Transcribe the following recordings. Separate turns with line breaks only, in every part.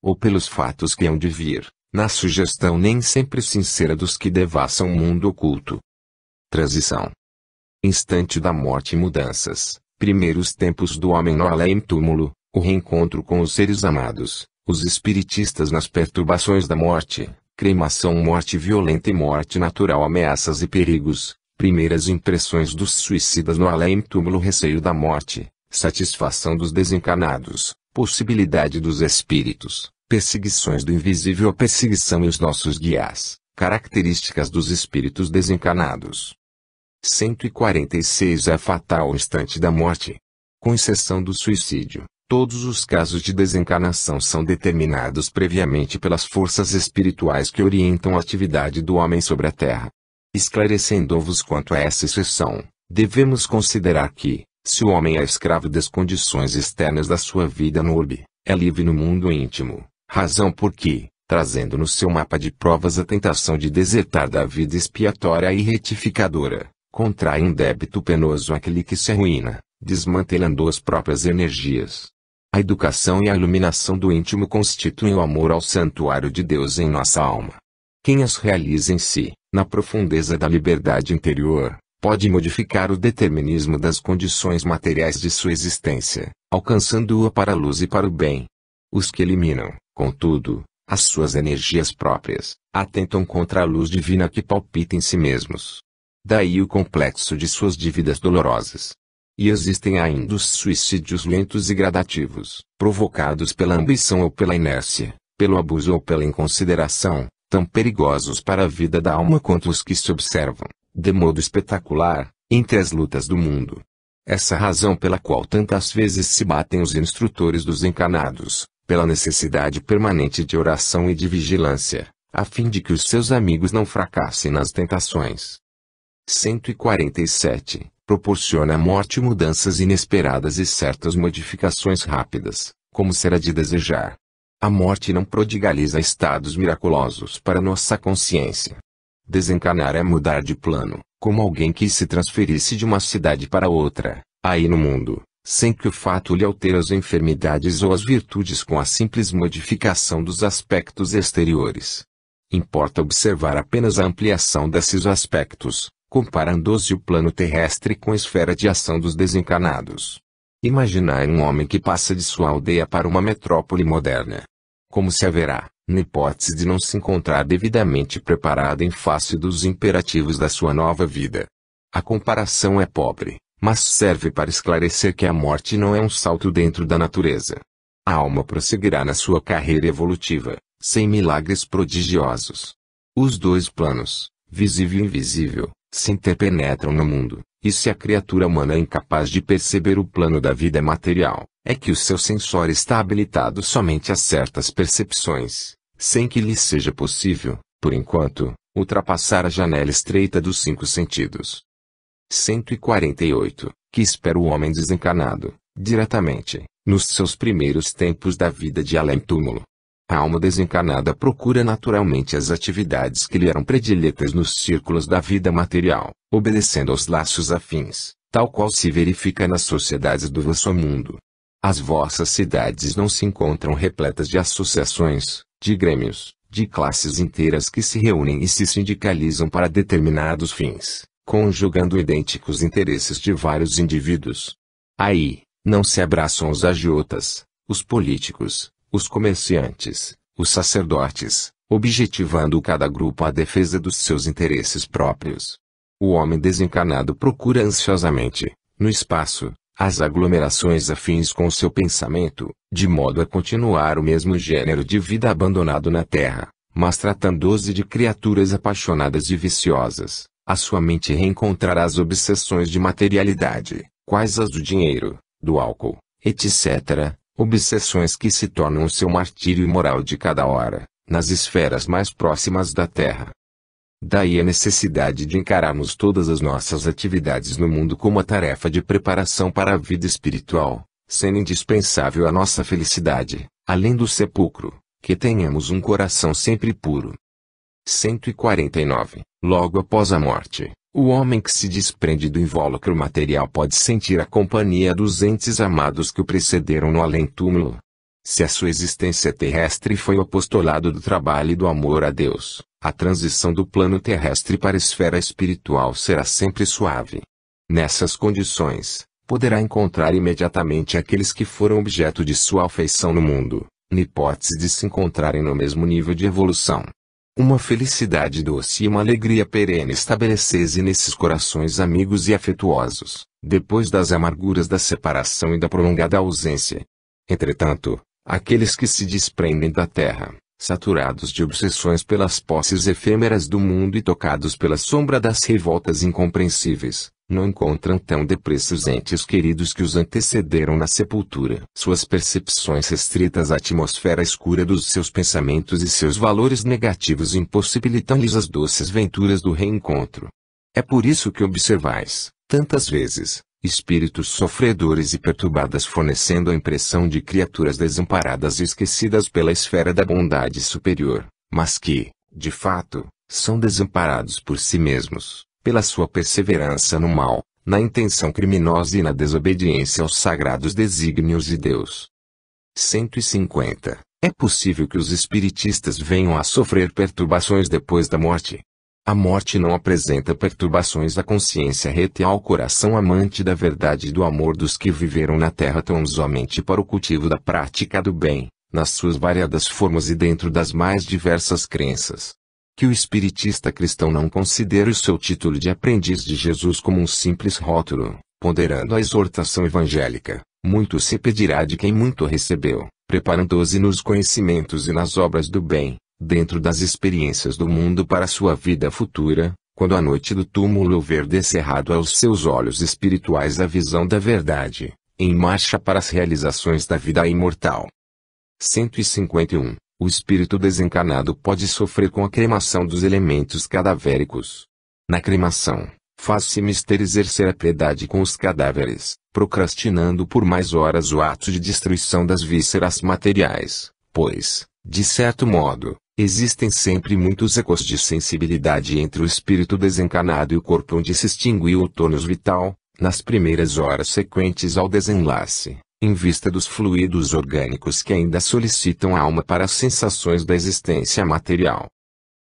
ou pelos fatos que hão de vir, na sugestão nem sempre sincera dos que devassam o mundo oculto. Transição. Instante da morte e mudanças, primeiros tempos do homem no além-túmulo, o reencontro com os seres amados, os espiritistas nas perturbações da morte, cremação, morte violenta e morte natural, ameaças e perigos, primeiras impressões dos suicidas no além-túmulo, receio da morte, satisfação dos desencarnados, possibilidade dos espíritos, perseguições do invisível, a perseguição e os nossos guias, características dos espíritos desencarnados. 146 é fatal o instante da morte. Com exceção do suicídio, todos os casos de desencarnação são determinados previamente pelas forças espirituais que orientam a atividade do homem sobre a terra. Esclarecendo-vos quanto a essa exceção, devemos considerar que, se o homem é escravo das condições externas da sua vida no orbe, é livre no mundo íntimo, razão por que, trazendo no seu mapa de provas a tentação de desertar da vida expiatória e retificadora, contrai um débito penoso àquele que se arruína, desmantelando as próprias energias. A educação e a iluminação do íntimo constituem o amor ao santuário de Deus em nossa alma. Quem as realiza em si, na profundeza da liberdade interior, pode modificar o determinismo das condições materiais de sua existência, alcançando-a para a luz e para o bem. Os que eliminam, contudo, as suas energias próprias, atentam contra a luz divina que palpita em si mesmos. Daí o complexo de suas dívidas dolorosas. E existem ainda os suicídios lentos e gradativos, provocados pela ambição ou pela inércia, pelo abuso ou pela inconsideração, tão perigosos para a vida da alma quanto os que se observam, de modo espetacular, entre as lutas do mundo. Essa razão pela qual tantas vezes se batem os instrutores dos encarnados, pela necessidade permanente de oração e de vigilância, a fim de que os seus amigos não fracassem nas tentações. 147. Proporciona à morte mudanças inesperadas e certas modificações rápidas, como será de desejar. A morte não prodigaliza estados miraculosos para nossa consciência. Desencarnar é mudar de plano, como alguém que se transferisse de uma cidade para outra, aí no mundo, sem que o fato lhe altere as enfermidades ou as virtudes com a simples modificação dos aspectos exteriores. Importa observar apenas a ampliação desses aspectos, comparando-os o plano terrestre com a esfera de ação dos desencarnados. Imaginai um homem que passa de sua aldeia para uma metrópole moderna. Como se haverá, na hipótese de não se encontrar devidamente preparado em face dos imperativos da sua nova vida? A comparação é pobre, mas serve para esclarecer que a morte não é um salto dentro da natureza. A alma prosseguirá na sua carreira evolutiva, sem milagres prodigiosos. Os dois planos, visível e invisível, se interpenetram no mundo, e se a criatura humana é incapaz de perceber o plano da vida material, é que o seu sensor está habilitado somente a certas percepções, sem que lhe seja possível, por enquanto, ultrapassar a janela estreita dos 5 sentidos. 148. Que espera o homem desencarnado, diretamente, nos seus primeiros tempos da vida de além-túmulo. A alma desencarnada procura naturalmente as atividades que lhe eram prediletas nos círculos da vida material, obedecendo aos laços afins, tal qual se verifica nas sociedades do vosso mundo. As vossas cidades não se encontram repletas de associações, de grêmios, de classes inteiras que se reúnem e se sindicalizam para determinados fins, conjugando idênticos interesses de vários indivíduos. Aí, não se abraçam os agiotas, os políticos, os comerciantes, os sacerdotes, objetivando cada grupo à defesa dos seus interesses próprios. O homem desencarnado procura ansiosamente, no espaço, as aglomerações afins com o seu pensamento, de modo a continuar o mesmo gênero de vida abandonado na terra, mas tratando-se de criaturas apaixonadas e viciosas, a sua mente reencontrará as obsessões de materialidade, quais as do dinheiro, do álcool, etc., obsessões que se tornam o seu martírio moral de cada hora, nas esferas mais próximas da Terra. Daí a necessidade de encararmos todas as nossas atividades no mundo como a tarefa de preparação para a vida espiritual, sendo indispensável à nossa felicidade, além do sepulcro, que tenhamos um coração sempre puro. 149. Logo após a morte, o homem que se desprende do invólucro material pode sentir a companhia dos entes amados que o precederam no além-túmulo. Se a sua existência terrestre foi o apostolado do trabalho e do amor a Deus, a transição do plano terrestre para a esfera espiritual será sempre suave. Nessas condições, poderá encontrar imediatamente aqueles que foram objeto de sua afeição no mundo, na hipótese de se encontrarem no mesmo nível de evolução. Uma felicidade doce e uma alegria perene estabelecer-se nesses corações amigos e afetuosos, depois das amarguras da separação e da prolongada ausência. Entretanto, aqueles que se desprendem da terra, saturados de obsessões pelas posses efêmeras do mundo e tocados pela sombra das revoltas incompreensíveis, não encontram tão depressa os entes queridos que os antecederam na sepultura. Suas percepções restritas à atmosfera escura dos seus pensamentos e seus valores negativos impossibilitam-lhes as doces venturas do reencontro. É por isso que observais, tantas vezes, espíritos sofredores e perturbadas fornecendo a impressão de criaturas desamparadas e esquecidas pela esfera da bondade superior, mas que, de fato, são desamparados por si mesmos, pela sua perseverança no mal, na intenção criminosa e na desobediência aos sagrados desígnios de Deus. 150. É possível que os espiritistas venham a sofrer perturbações depois da morte. A morte não apresenta perturbações à consciência reta e ao coração amante da verdade e do amor dos que viveram na terra tão somente para o cultivo da prática do bem, nas suas variadas formas e dentro das mais diversas crenças. Que o espiritista cristão não considere o seu título de aprendiz de Jesus como um simples rótulo, ponderando a exortação evangélica, muito se pedirá de quem muito recebeu, preparando-se nos conhecimentos e nas obras do bem, dentro das experiências do mundo para a sua vida futura, quando a noite do túmulo houver descerrado aos seus olhos espirituais a visão da verdade, em marcha para as realizações da vida imortal. 151. O espírito desencarnado pode sofrer com a cremação dos elementos cadavéricos. Na cremação, faz-se mister exercer a piedade com os cadáveres, procrastinando por mais horas o ato de destruição das vísceras materiais, pois, de certo modo, existem sempre muitos ecos de sensibilidade entre o espírito desencarnado e o corpo onde se extinguiu o tônus vital, nas primeiras horas sequentes ao desenlace, em vista dos fluidos orgânicos que ainda solicitam a alma para as sensações da existência material.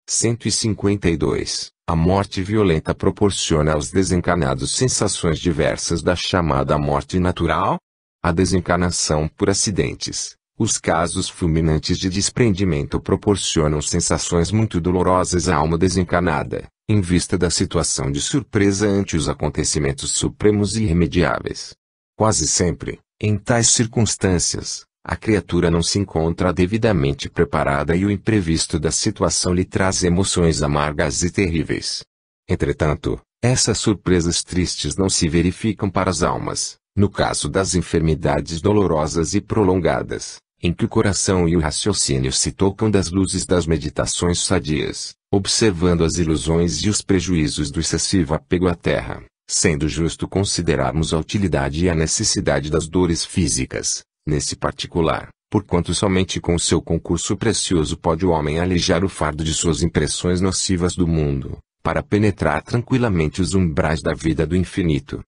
152. A morte violenta proporciona aos desencarnados sensações diversas da chamada morte natural? A desencarnação por acidentes, os casos fulminantes de desprendimento proporcionam sensações muito dolorosas à alma desencarnada, em vista da situação de surpresa ante os acontecimentos supremos e irremediáveis. Quase sempre, em tais circunstâncias, a criatura não se encontra devidamente preparada e o imprevisto da situação lhe traz emoções amargas e terríveis. Entretanto, essas surpresas tristes não se verificam para as almas, no caso das enfermidades dolorosas e prolongadas, em que o coração e o raciocínio se tocam das luzes das meditações sadias, observando as ilusões e os prejuízos do excessivo apego à terra, sendo justo considerarmos a utilidade e a necessidade das dores físicas, nesse particular, porquanto somente com o seu concurso precioso pode o homem alijar o fardo de suas impressões nocivas do mundo, para penetrar tranquilamente os umbrais da vida do infinito.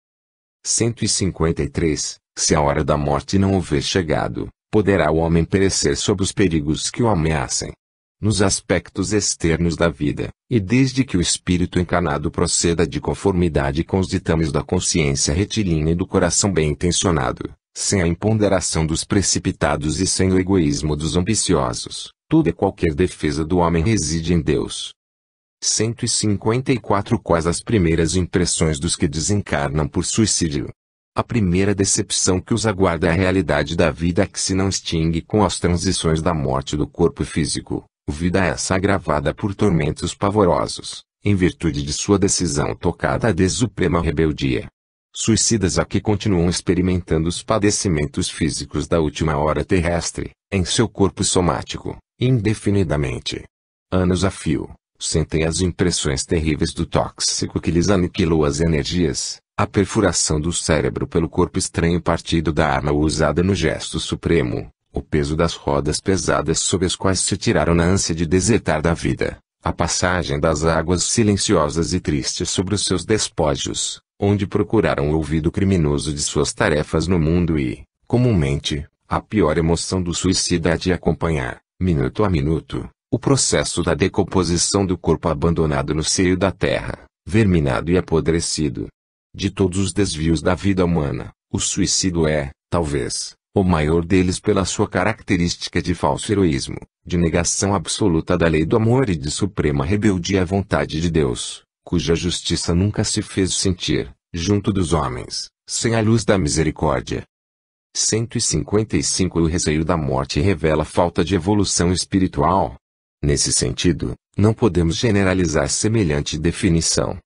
153. Se a hora da morte não houver chegado, poderá o homem perecer sob os perigos que o ameacem. Nos aspectos externos da vida, e desde que o espírito encarnado proceda de conformidade com os ditames da consciência retilínea e do coração bem-intencionado, sem a imponderação dos precipitados e sem o egoísmo dos ambiciosos, toda e qualquer defesa do homem reside em Deus. 154. Quais as primeiras impressões dos que desencarnam por suicídio? A primeira decepção que os aguarda é a realidade da vida que se não extingue com as transições da morte do corpo físico, vida essa agravada por tormentos pavorosos, em virtude de sua decisão tocada de suprema rebeldia. Suicidas a que continuam experimentando os padecimentos físicos da última hora terrestre, em seu corpo somático, indefinidamente. Anos a fio, sentem as impressões terríveis do tóxico que lhes aniquilou as energias, a perfuração do cérebro pelo corpo estranho partido da arma usada no gesto supremo, o peso das rodas pesadas sob as quais se tiraram na ânsia de desertar da vida, a passagem das águas silenciosas e tristes sobre os seus despojos, onde procuraram o ouvido criminoso de suas tarefas no mundo e, comumente, A pior emoção do suicida é de acompanhar, minuto a minuto, o processo da decomposição do corpo abandonado no seio da terra, verminado e apodrecido. De todos os desvios da vida humana, o suicídio é, talvez, o maior deles pela sua característica de falso heroísmo, de negação absoluta da lei do amor e de suprema rebeldia à vontade de Deus, cuja justiça nunca se fez sentir, junto dos homens, sem a luz da misericórdia. 155 O receio da morte revela falta de evolução espiritual. Nesse sentido, não podemos generalizar semelhante definição.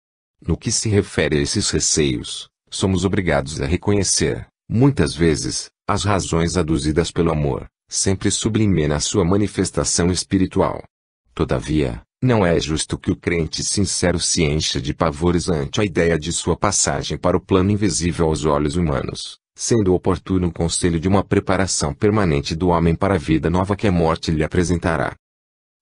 No que se refere a esses receios, somos obrigados a reconhecer, muitas vezes, as razões aduzidas pelo amor, sempre sublime na sua manifestação espiritual. Todavia, não é justo que o crente sincero se encha de pavores ante a ideia de sua passagem para o plano invisível aos olhos humanos, sendo oportuno o conselho de uma preparação permanente do homem para a vida nova que a morte lhe apresentará.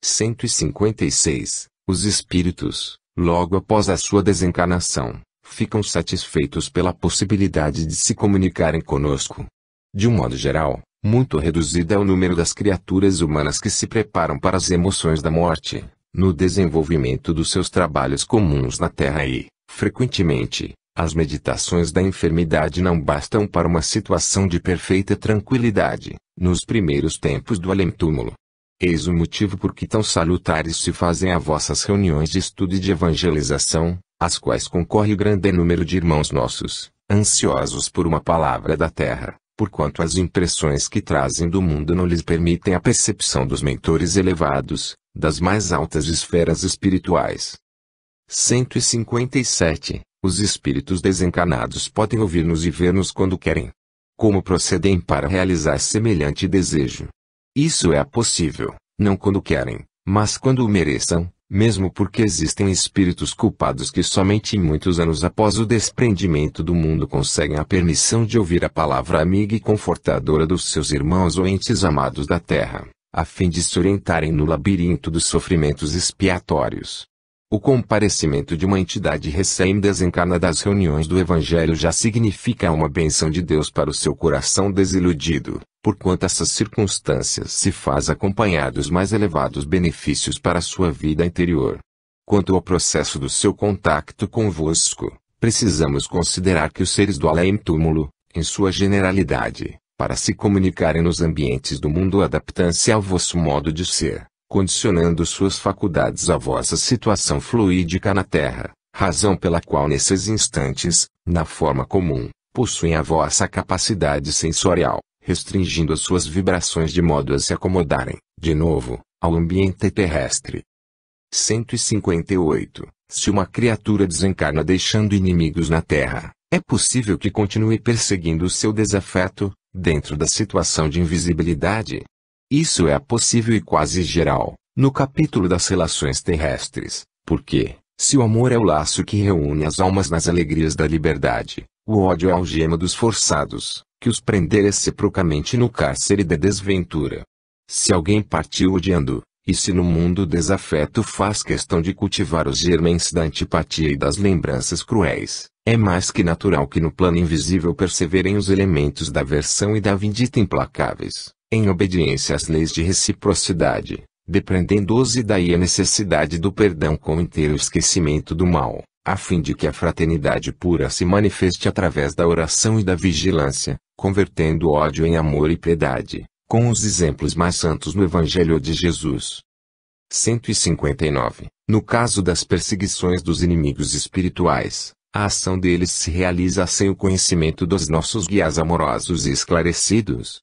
156. Os espíritos, logo após a sua desencarnação, ficam satisfeitos pela possibilidade de se comunicarem conosco. De um modo geral, muito reduzido é o número das criaturas humanas que se preparam para as emoções da morte, no desenvolvimento dos seus trabalhos comuns na Terra e, frequentemente, as meditações da enfermidade não bastam para uma situação de perfeita tranquilidade, nos primeiros tempos do além-túmulo. Eis o motivo por que tão salutares se fazem as vossas reuniões de estudo e de evangelização, às quais concorre grande número de irmãos nossos, ansiosos por uma palavra da terra, porquanto as impressões que trazem do mundo não lhes permitem a percepção dos mentores elevados, das mais altas esferas espirituais. 157. Os espíritos desencarnados podem ouvir-nos e ver-nos quando querem. Como procedem para realizar semelhante desejo? Isso é possível, não quando querem, mas quando o mereçam, mesmo porque existem espíritos culpados que somente muitos anos após o desprendimento do mundo conseguem a permissão de ouvir a palavra amiga e confortadora dos seus irmãos ou entes amados da terra, a fim de se orientarem no labirinto dos sofrimentos expiatórios. O comparecimento de uma entidade recém-desencarnada às reuniões do Evangelho já significa uma bênção de Deus para o seu coração desiludido, porquanto essas circunstâncias se faz acompanhar dos mais elevados benefícios para a sua vida interior. Quanto ao processo do seu contacto convosco, precisamos considerar que os seres do além-túmulo, em sua generalidade, para se comunicarem nos ambientes do mundo adaptam-se ao vosso modo de ser, condicionando suas faculdades à vossa situação fluídica na Terra, razão pela qual nesses instantes, na forma comum, possuem a vossa capacidade sensorial, restringindo as suas vibrações de modo a se acomodarem, de novo, ao ambiente terrestre. 158. Se uma criatura desencarna deixando inimigos na Terra, é possível que continue perseguindo o seu desafeto, dentro da situação de invisibilidade? Isso é possível e quase geral, no capítulo das relações terrestres, porque, se o amor é o laço que reúne as almas nas alegrias da liberdade, o ódio é a algema dos forçados, que os prender reciprocamente no cárcere da desventura. Se alguém partiu odiando, e se no mundo o desafeto faz questão de cultivar os germens da antipatia e das lembranças cruéis, é mais que natural que no plano invisível perseverem os elementos da aversão e da vindita implacáveis, em obediência às leis de reciprocidade, depreendendo-se daí a necessidade do perdão com inteiro esquecimento do mal, a fim de que a fraternidade pura se manifeste através da oração e da vigilância, convertendo o ódio em amor e piedade, com os exemplos mais santos no Evangelho de Jesus. 159. No caso das perseguições dos inimigos espirituais, a ação deles se realiza sem o conhecimento dos nossos guias amorosos e esclarecidos.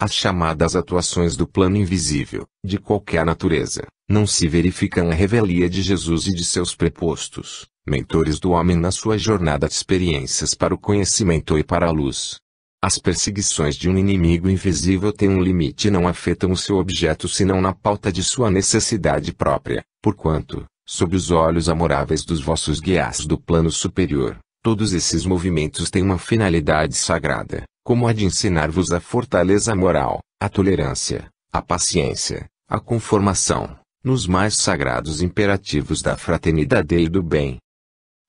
As chamadas atuações do plano invisível, de qualquer natureza, não se verificam à revelia de Jesus e de seus prepostos, mentores do homem na sua jornada de experiências para o conhecimento e para a luz. As perseguições de um inimigo invisível têm um limite e não afetam o seu objeto senão na pauta de sua necessidade própria, porquanto, sob os olhos amoráveis dos vossos guias do plano superior, todos esses movimentos têm uma finalidade sagrada, como a de ensinar-vos a fortaleza moral, a tolerância, a paciência, a conformação, nos mais sagrados imperativos da fraternidade e do bem.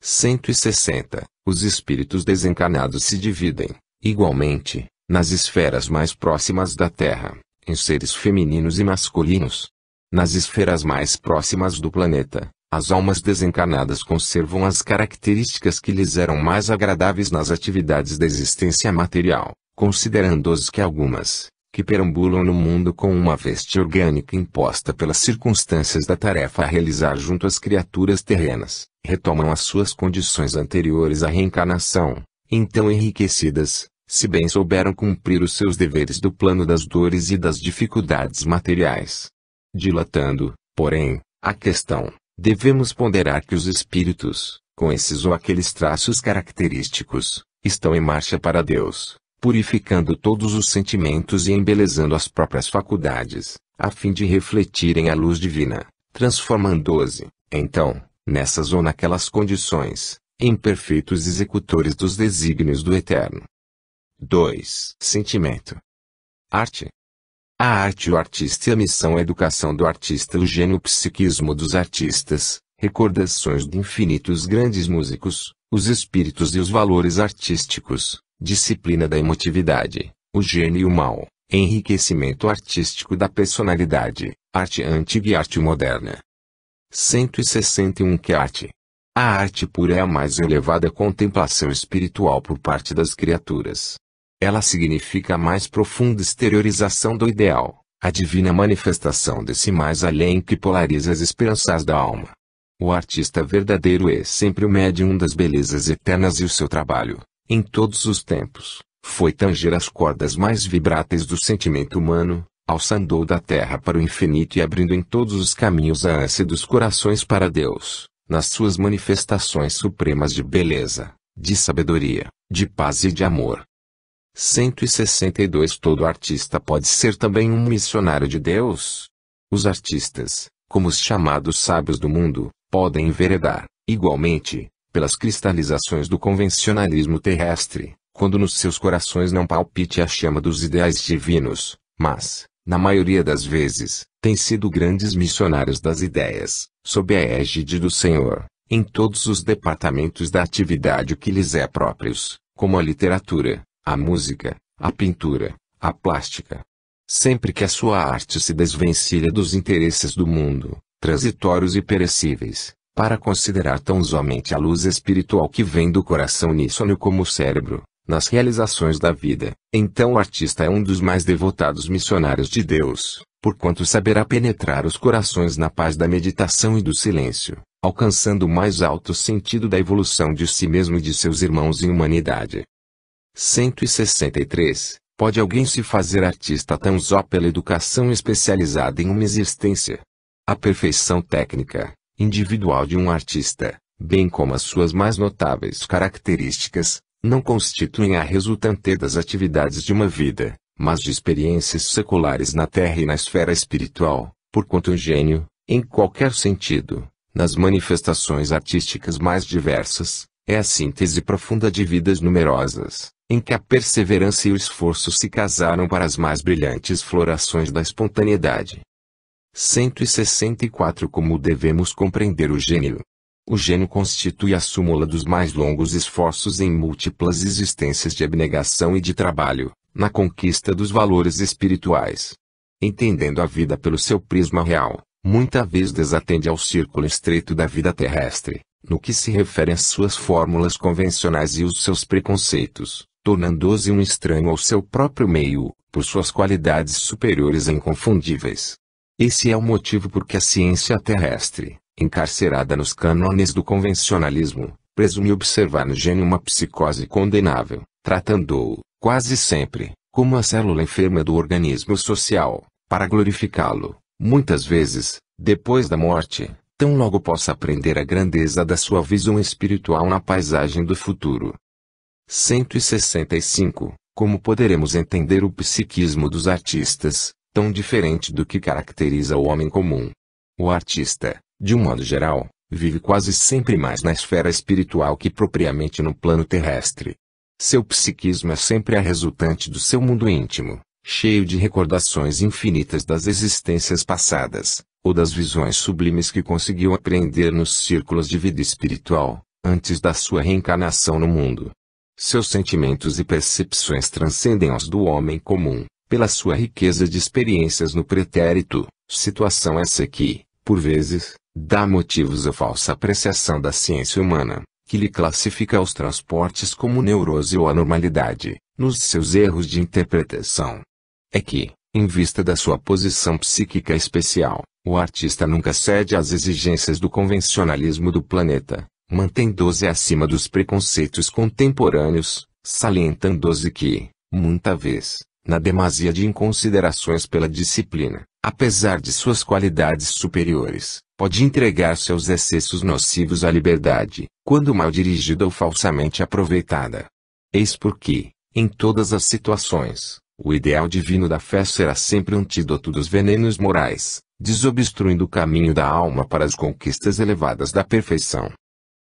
160. Os espíritos desencarnados se dividem, igualmente, nas esferas mais próximas da Terra, em seres femininos e masculinos. Nas esferas mais próximas do planeta, as almas desencarnadas conservam as características que lhes eram mais agradáveis nas atividades da existência material, considerando-os que algumas, que perambulam no mundo com uma veste orgânica imposta pelas circunstâncias da tarefa a realizar junto às criaturas terrenas, retomam as suas condições anteriores à reencarnação, então enriquecidas, se bem souberam cumprir os seus deveres do plano das dores e das dificuldades materiais. Dilatando, porém, a questão, devemos ponderar que os espíritos, com esses ou aqueles traços característicos, estão em marcha para Deus, purificando todos os sentimentos e embelezando as próprias faculdades, a fim de refletirem a luz divina, transformando-os, então, nessas ou naquelas condições, em perfeitos executores dos desígnios do Eterno. 2. Sentimento. Arte. A arte e o artista e a missão, a educação do artista, o gênio, o psiquismo dos artistas, recordações de infinitos grandes músicos, os espíritos e os valores artísticos, disciplina da emotividade, o gênio e o mal, enriquecimento artístico da personalidade, arte antiga e arte moderna. 161. Que arte? A arte pura é a mais elevada contemplação espiritual por parte das criaturas. Ela significa a mais profunda exteriorização do ideal, a divina manifestação desse mais além que polariza as esperanças da alma. O artista verdadeiro é sempre o médium das belezas eternas e o seu trabalho, em todos os tempos, foi tanger as cordas mais vibráteis do sentimento humano, alçando-o da terra para o infinito e abrindo em todos os caminhos a ânsia dos corações para Deus, nas suas manifestações supremas de beleza, de sabedoria, de paz e de amor. 162. Todo artista pode ser também um missionário de Deus. Os artistas, como os chamados sábios do mundo, podem enveredar, igualmente, pelas cristalizações do convencionalismo terrestre, quando nos seus corações não palpite a chama dos ideais divinos, mas, na maioria das vezes, têm sido grandes missionários das ideias, sob a égide do Senhor, em todos os departamentos da atividade que lhes é próprios, como a literatura, a música, a pintura, a plástica. Sempre que a sua arte se desvencilha dos interesses do mundo, transitórios e perecíveis, para considerar tão somente a luz espiritual que vem do coração uníssono como o cérebro, nas realizações da vida, então o artista é um dos mais devotados missionários de Deus, porquanto saberá penetrar os corações na paz da meditação e do silêncio, alcançando o mais alto sentido da evolução de si mesmo e de seus irmãos em humanidade. 163. Pode alguém se fazer artista tão só pela educação especializada em uma existência? A perfeição técnica, individual de um artista, bem como as suas mais notáveis características, não constituem a resultante das atividades de uma vida, mas de experiências seculares na terra e na esfera espiritual, porquanto o gênio, em qualquer sentido, nas manifestações artísticas mais diversas, é a síntese profunda de vidas numerosas, em que a perseverança e o esforço se casaram para as mais brilhantes florações da espontaneidade. 164. Como devemos compreender o gênio? O gênio constitui a súmula dos mais longos esforços em múltiplas existências de abnegação e de trabalho, na conquista dos valores espirituais. Entendendo a vida pelo seu prisma real, muita vez desatende ao círculo estreito da vida terrestre, no que se refere às suas fórmulas convencionais e os seus preconceitos, tornando-se um estranho ao seu próprio meio, por suas qualidades superiores e inconfundíveis. Esse é o motivo por que a ciência terrestre, encarcerada nos cânones do convencionalismo, presume observar no gênio uma psicose condenável, tratando-o, quase sempre, como a célula enferma do organismo social, para glorificá-lo, muitas vezes, depois da morte, tão logo possa aprender a grandeza da sua visão espiritual na paisagem do futuro. 165. Como poderemos entender o psiquismo dos artistas, tão diferente do que caracteriza o homem comum? O artista, de um modo geral, vive quase sempre mais na esfera espiritual que propriamente no plano terrestre. Seu psiquismo é sempre a resultante do seu mundo íntimo, cheio de recordações infinitas das existências passadas, ou das visões sublimes que conseguiu apreender nos círculos de vida espiritual, antes da sua reencarnação no mundo. Seus sentimentos e percepções transcendem os do homem comum, pela sua riqueza de experiências no pretérito, situação essa que, por vezes, dá motivos à falsa apreciação da ciência humana, que lhe classifica os transportes como neurose ou anormalidade, nos seus erros de interpretação. É que, em vista da sua posição psíquica especial, o artista nunca cede às exigências do convencionalismo do planeta, mantendo-se acima dos preconceitos contemporâneos, salientando-se que, muita vez, na demasia de inconsiderações pela disciplina, apesar de suas qualidades superiores, pode entregar-se aos excessos nocivos à liberdade, quando mal dirigida ou falsamente aproveitada. Eis porque, em todas as situações, o ideal divino da fé será sempre antídoto dos venenos morais, desobstruindo o caminho da alma para as conquistas elevadas da perfeição.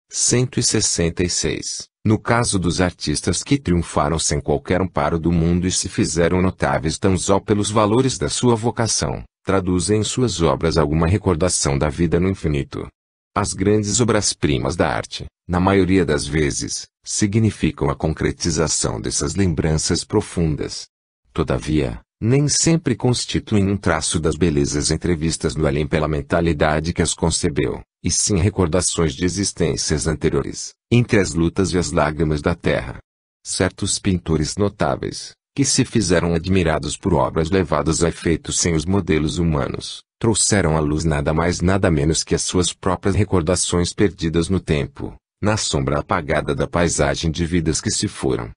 166. No caso dos artistas que triunfaram sem qualquer amparo do mundo e se fizeram notáveis tão só pelos valores da sua vocação, traduzem em suas obras alguma recordação da vida no infinito. As grandes obras-primas da arte, na maioria das vezes, significam a concretização dessas lembranças profundas. Todavia, nem sempre constituem um traço das belezas entrevistas no além pela mentalidade que as concebeu, e sim recordações de existências anteriores, entre as lutas e as lágrimas da terra. Certos pintores notáveis, que se fizeram admirados por obras levadas a efeito sem os modelos humanos, trouxeram à luz nada mais nada menos que as suas próprias recordações perdidas no tempo, na sombra apagada da paisagem de vidas que se foram.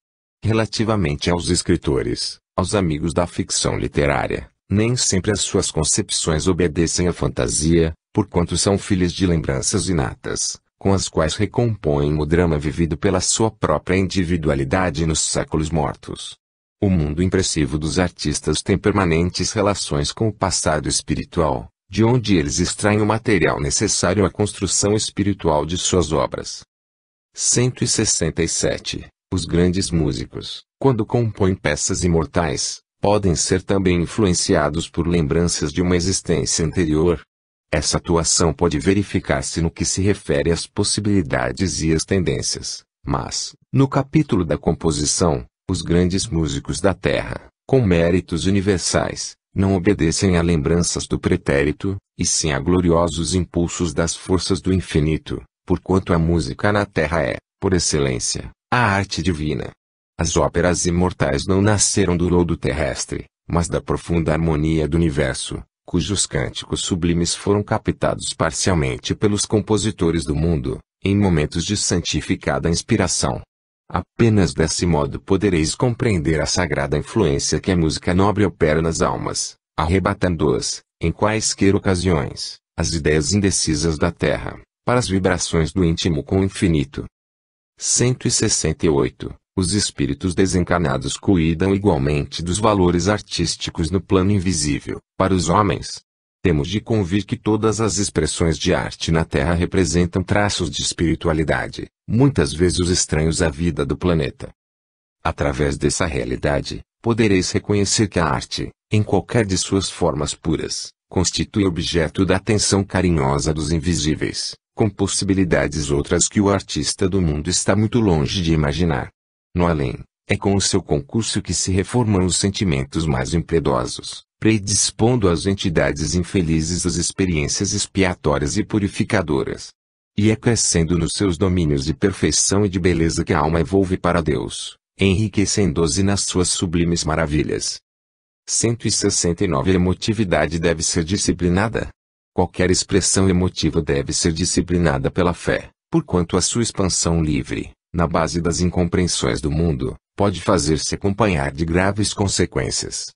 Relativamente aos escritores, aos amigos da ficção literária, nem sempre as suas concepções obedecem à fantasia, porquanto são filhas de lembranças inatas, com as quais recompõem o drama vivido pela sua própria individualidade nos séculos mortos. O mundo impressivo dos artistas tem permanentes relações com o passado espiritual, de onde eles extraem o material necessário à construção espiritual de suas obras. 167. Os grandes músicos, quando compõem peças imortais, podem ser também influenciados por lembranças de uma existência anterior. Essa atuação pode verificar-se no que se refere às possibilidades e às tendências, mas, no capítulo da composição, os grandes músicos da Terra, com méritos universais, não obedecem a lembranças do pretérito, e sim a gloriosos impulsos das forças do infinito, porquanto a música na Terra é, por excelência, a arte divina. As óperas imortais não nasceram do lodo terrestre, mas da profunda harmonia do universo, cujos cânticos sublimes foram captados parcialmente pelos compositores do mundo, em momentos de santificada inspiração. Apenas desse modo podereis compreender a sagrada influência que a música nobre opera nas almas, arrebatando-as, em quaisquer ocasiões, as ideias indecisas da terra, para as vibrações do íntimo com o infinito. 168. Os espíritos desencarnados cuidam igualmente dos valores artísticos no plano invisível, para os homens. Temos de convir que todas as expressões de arte na Terra representam traços de espiritualidade, muitas vezes estranhos à vida do planeta. Através dessa realidade, podereis reconhecer que a arte, em qualquer de suas formas puras, constitui objeto da atenção carinhosa dos invisíveis, com possibilidades outras que o artista do mundo está muito longe de imaginar. No além, é com o seu concurso que se reformam os sentimentos mais impiedosos, predispondo as entidades infelizes às experiências expiatórias e purificadoras. E é crescendo nos seus domínios de perfeição e de beleza que a alma evolve para Deus, enriquecendo-se nas suas sublimes maravilhas. 169. A emotividade deve ser disciplinada. Qualquer expressão emotiva deve ser disciplinada pela fé, porquanto a sua expansão livre, na base das incompreensões do mundo, pode fazer-se acompanhar de graves consequências.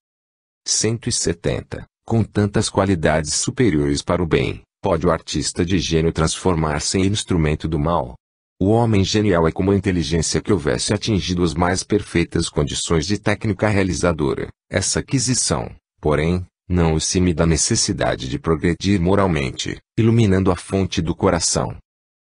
170. Com tantas qualidades superiores para o bem, pode o artista de gênio transformar-se em instrumento do mal? O homem genial é como a inteligência que houvesse atingido as mais perfeitas condições de técnica realizadora. Essa aquisição, porém, não o exime da necessidade de progredir moralmente, iluminando a fonte do coração.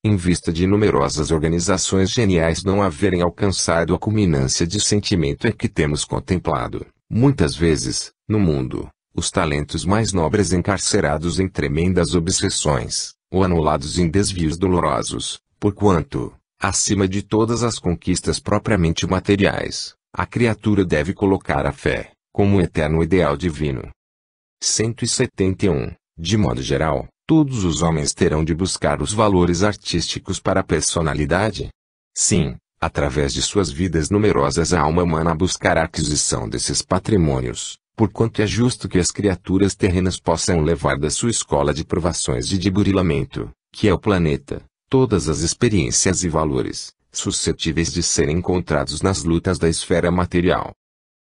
Em vista de numerosas organizações geniais não haverem alcançado a culminância de sentimento é que temos contemplado, muitas vezes, no mundo, os talentos mais nobres encarcerados em tremendas obsessões, ou anulados em desvios dolorosos, porquanto, Acima de todas as conquistas propriamente materiais, a criatura deve colocar a fé, como um eterno ideal divino. 171. De modo geral, todos os homens terão de buscar os valores artísticos para a personalidade? Sim, através de suas vidas numerosas a alma humana buscará a aquisição desses patrimônios, porquanto é justo que as criaturas terrenas possam levar da sua escola de provações e de burilamento, que é o planeta, todas as experiências e valores, suscetíveis de serem encontrados nas lutas da esfera material.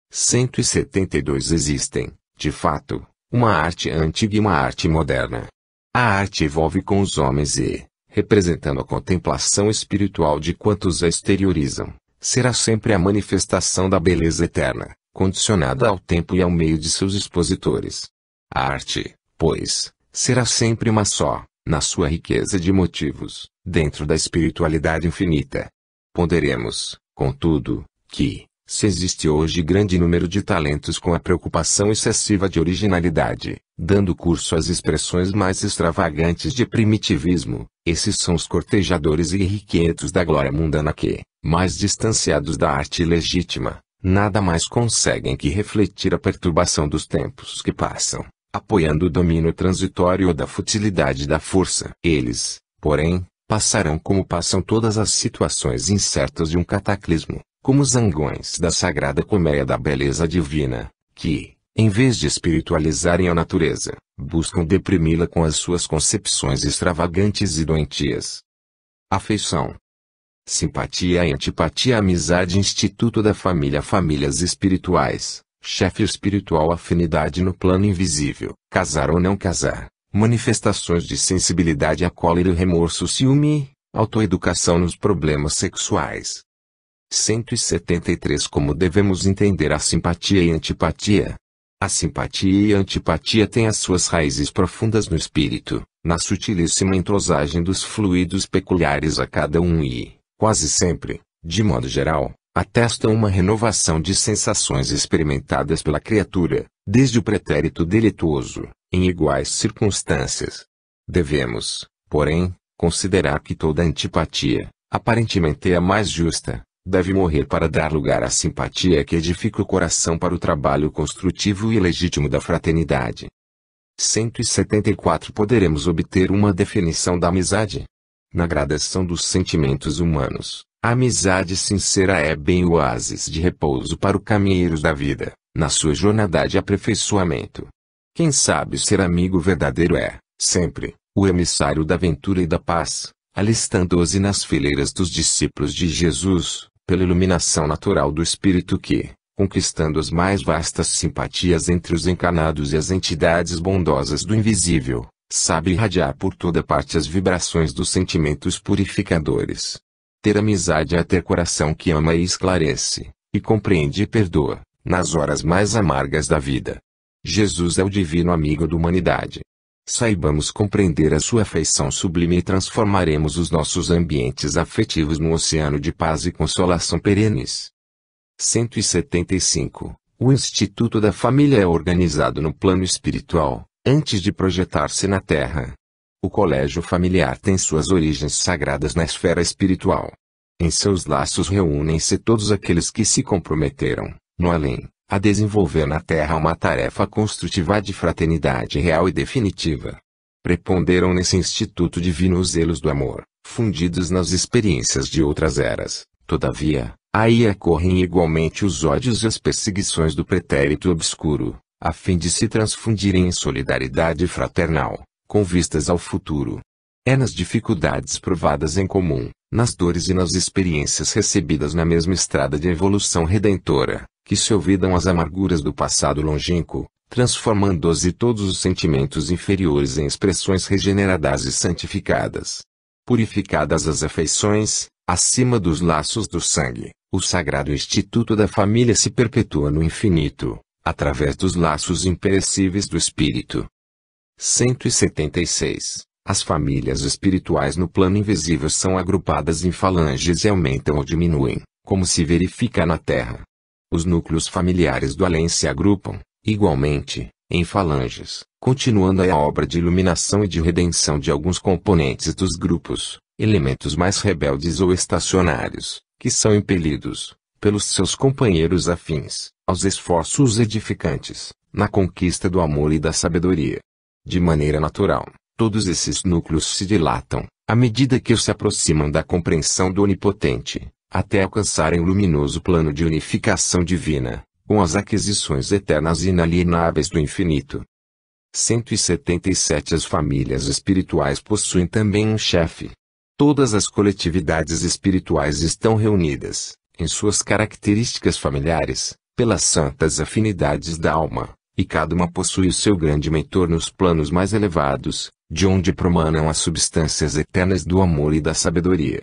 172. Existem, de fato, uma arte antiga e uma arte moderna. A arte evolve com os homens e, representando a contemplação espiritual de quantos a exteriorizam, será sempre a manifestação da beleza eterna, condicionada ao tempo e ao meio de seus expositores. A arte, pois, será sempre uma só, na sua riqueza de motivos, dentro da espiritualidade infinita. Ponderemos, contudo, que, se existe hoje grande número de talentos com a preocupação excessiva de originalidade, dando curso às expressões mais extravagantes de primitivismo, esses são os cortejadores irrequietos da glória mundana que, mais distanciados da arte legítima, nada mais conseguem que refletir a perturbação dos tempos que passam, apoiando o domínio transitório da futilidade da força. Eles, porém, passarão como passam todas as situações incertas de um cataclismo, como zangões da sagrada colmeia da beleza divina, que, em vez de espiritualizarem a natureza, buscam deprimi-la com as suas concepções extravagantes e doentias. Afeição, simpatia e antipatia, amizade, instituto da família, famílias espirituais, chefe espiritual, afinidade no plano invisível, casar ou não casar, manifestações de sensibilidade à cólera e remorso, ciúme, autoeducação nos problemas sexuais. 173. Como devemos entender a simpatia e antipatia? A simpatia e a antipatia têm as suas raízes profundas no espírito, na sutilíssima entrosagem dos fluidos peculiares a cada um e, quase sempre, de modo geral, atestam uma renovação de sensações experimentadas pela criatura, desde o pretérito delituoso, em iguais circunstâncias. Devemos, porém, considerar que toda antipatia, aparentemente a mais justa, deve morrer para dar lugar à simpatia que edifica o coração para o trabalho construtivo e legítimo da fraternidade. 174. Poderemos obter uma definição da amizade? Na gradação dos sentimentos humanos, a amizade sincera é bem o oásis de repouso para os caminheiros da vida, na sua jornada de aperfeiçoamento. Quem sabe ser amigo verdadeiro é, sempre, o emissário da ventura e da paz, alistando-se nas fileiras dos discípulos de Jesus, pela iluminação natural do Espírito que, conquistando as mais vastas simpatias entre os encarnados e as entidades bondosas do invisível, sabe irradiar por toda parte as vibrações dos sentimentos purificadores. Ter amizade é ter coração que ama e esclarece, e compreende e perdoa, nas horas mais amargas da vida. Jesus é o divino amigo da humanidade. Saibamos compreender a sua afeição sublime e transformaremos os nossos ambientes afetivos num oceano de paz e consolação perenes. 175. O Instituto da Família é organizado no plano espiritual, antes de projetar-se na Terra. O colégio familiar tem suas origens sagradas na esfera espiritual. Em seus laços reúnem-se todos aqueles que se comprometeram, no além, a desenvolver na Terra uma tarefa construtiva de fraternidade real e definitiva. Preponderam nesse instituto divino os zelos do amor, fundidos nas experiências de outras eras. Todavia, aí ocorrem igualmente os ódios e as perseguições do pretérito obscuro, a fim de se transfundirem em solidariedade fraternal, com vistas ao futuro. É nas dificuldades provadas em comum, nas dores e nas experiências recebidas na mesma estrada de evolução redentora, que se olvidam as amarguras do passado longínquo, transformando-se todos os sentimentos inferiores em expressões regeneradas e santificadas. Purificadas as afeições, acima dos laços do sangue, o sagrado instituto da família se perpetua no infinito, através dos laços imperecíveis do espírito. 176. As famílias espirituais no plano invisível são agrupadas em falanges e aumentam ou diminuem, como se verifica na Terra. Os núcleos familiares do além se agrupam, igualmente, em falanges, continuando a obra de iluminação e de redenção de alguns componentes dos grupos, Elementos mais rebeldes ou estacionários, que são impelidos, pelos seus companheiros afins, aos esforços edificantes, na conquista do amor e da sabedoria. De maneira natural, todos esses núcleos se dilatam, à medida que se aproximam da compreensão do Onipotente, até alcançarem o luminoso plano de unificação divina, com as aquisições eternas e inalienáveis do infinito. 177 As famílias espirituais possuem também um chefe. Todas as coletividades espirituais estão reunidas, em suas características familiares, pelas santas afinidades da alma, e cada uma possui o seu grande mentor nos planos mais elevados, de onde promanam as substâncias eternas do amor e da sabedoria.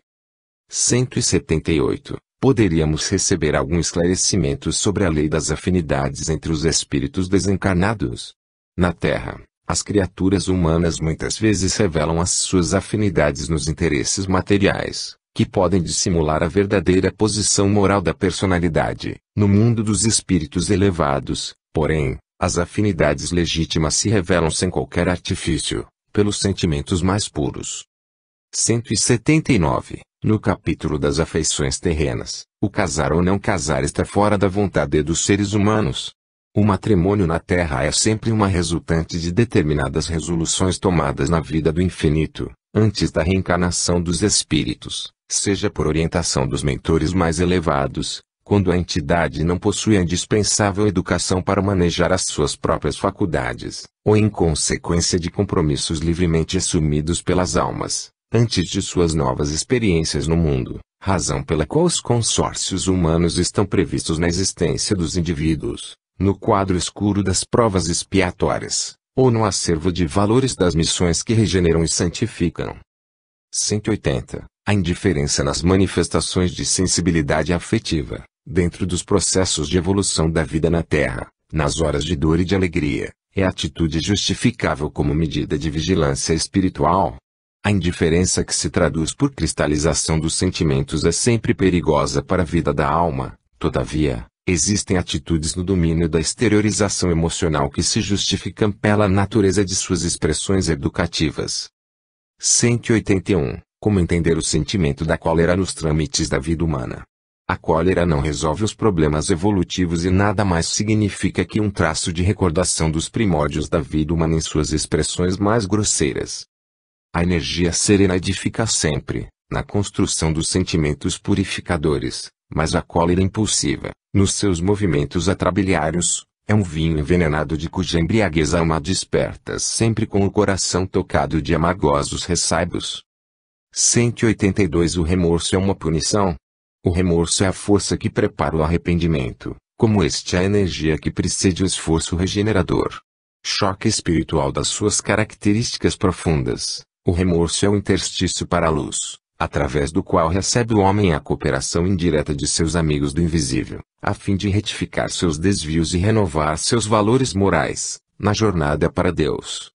178. Poderíamos receber algum esclarecimento sobre a lei das afinidades entre os espíritos desencarnados? Na Terra, as criaturas humanas muitas vezes revelam as suas afinidades nos interesses materiais, que podem dissimular a verdadeira posição moral da personalidade. No mundo dos espíritos elevados, porém, as afinidades legítimas se revelam sem qualquer artifício, pelos sentimentos mais puros. 179. No capítulo das afeições terrenas, o casar ou não casar está fora da vontade dos seres humanos. O matrimônio na Terra é sempre uma resultante de determinadas resoluções tomadas na vida do infinito, antes da reencarnação dos espíritos, seja por orientação dos mentores mais elevados, quando a entidade não possui a indispensável educação para manejar as suas próprias faculdades, ou em consequência de compromissos livremente assumidos pelas almas, antes de suas novas experiências no mundo, razão pela qual os consórcios humanos estão previstos na existência dos indivíduos, no quadro escuro das provas expiatórias, ou no acervo de valores das missões que regeneram e santificam. 180. A indiferença nas manifestações de sensibilidade afetiva, dentro dos processos de evolução da vida na Terra, nas horas de dor e de alegria, é atitude justificável como medida de vigilância espiritual. A indiferença que se traduz por cristalização dos sentimentos é sempre perigosa para a vida da alma, todavia, existem atitudes no domínio da exteriorização emocional que se justificam pela natureza de suas expressões educativas. 181. Como entender o sentimento da cólera nos trâmites da vida humana? A cólera não resolve os problemas evolutivos e nada mais significa que um traço de recordação dos primórdios da vida humana em suas expressões mais grosseiras. A energia serena edifica sempre, na construção dos sentimentos purificadores, mas a cólera impulsiva, nos seus movimentos atrabiliários, é um vinho envenenado de cuja embriaguez a alma desperta sempre com o coração tocado de amargosos ressaibos. 182 O remorso é uma punição? O remorso é a força que prepara o arrependimento, como este é a energia que precede o esforço regenerador. Choque espiritual das suas características profundas, o remorso é o interstício para a luz, através do qual recebe o homem a cooperação indireta de seus amigos do invisível, a fim de retificar seus desvios e renovar seus valores morais, na jornada para Deus.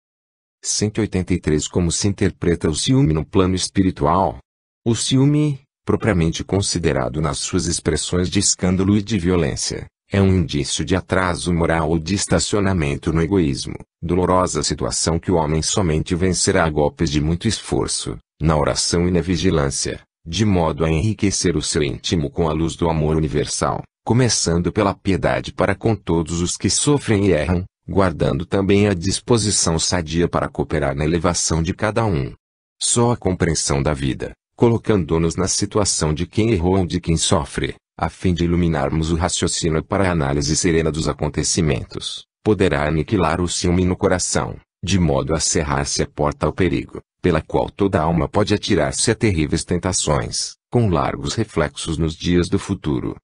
183 Como se interpreta o ciúme no plano espiritual? O ciúme, propriamente considerado nas suas expressões de escândalo e de violência, é um indício de atraso moral ou de estacionamento no egoísmo, dolorosa situação que o homem somente vencerá a golpes de muito esforço, na oração e na vigilância, de modo a enriquecer o seu íntimo com a luz do amor universal, começando pela piedade para com todos os que sofrem e erram, guardando também a disposição sadia para cooperar na elevação de cada um. Só a compreensão da vida, colocando-nos na situação de quem errou ou de quem sofre, a fim de iluminarmos o raciocínio para a análise serena dos acontecimentos, poderá aniquilar o ciúme no coração, de modo a cerrar-se a porta ao perigo, pela qual toda alma pode atirar-se a terríveis tentações, com largos reflexos nos dias do futuro.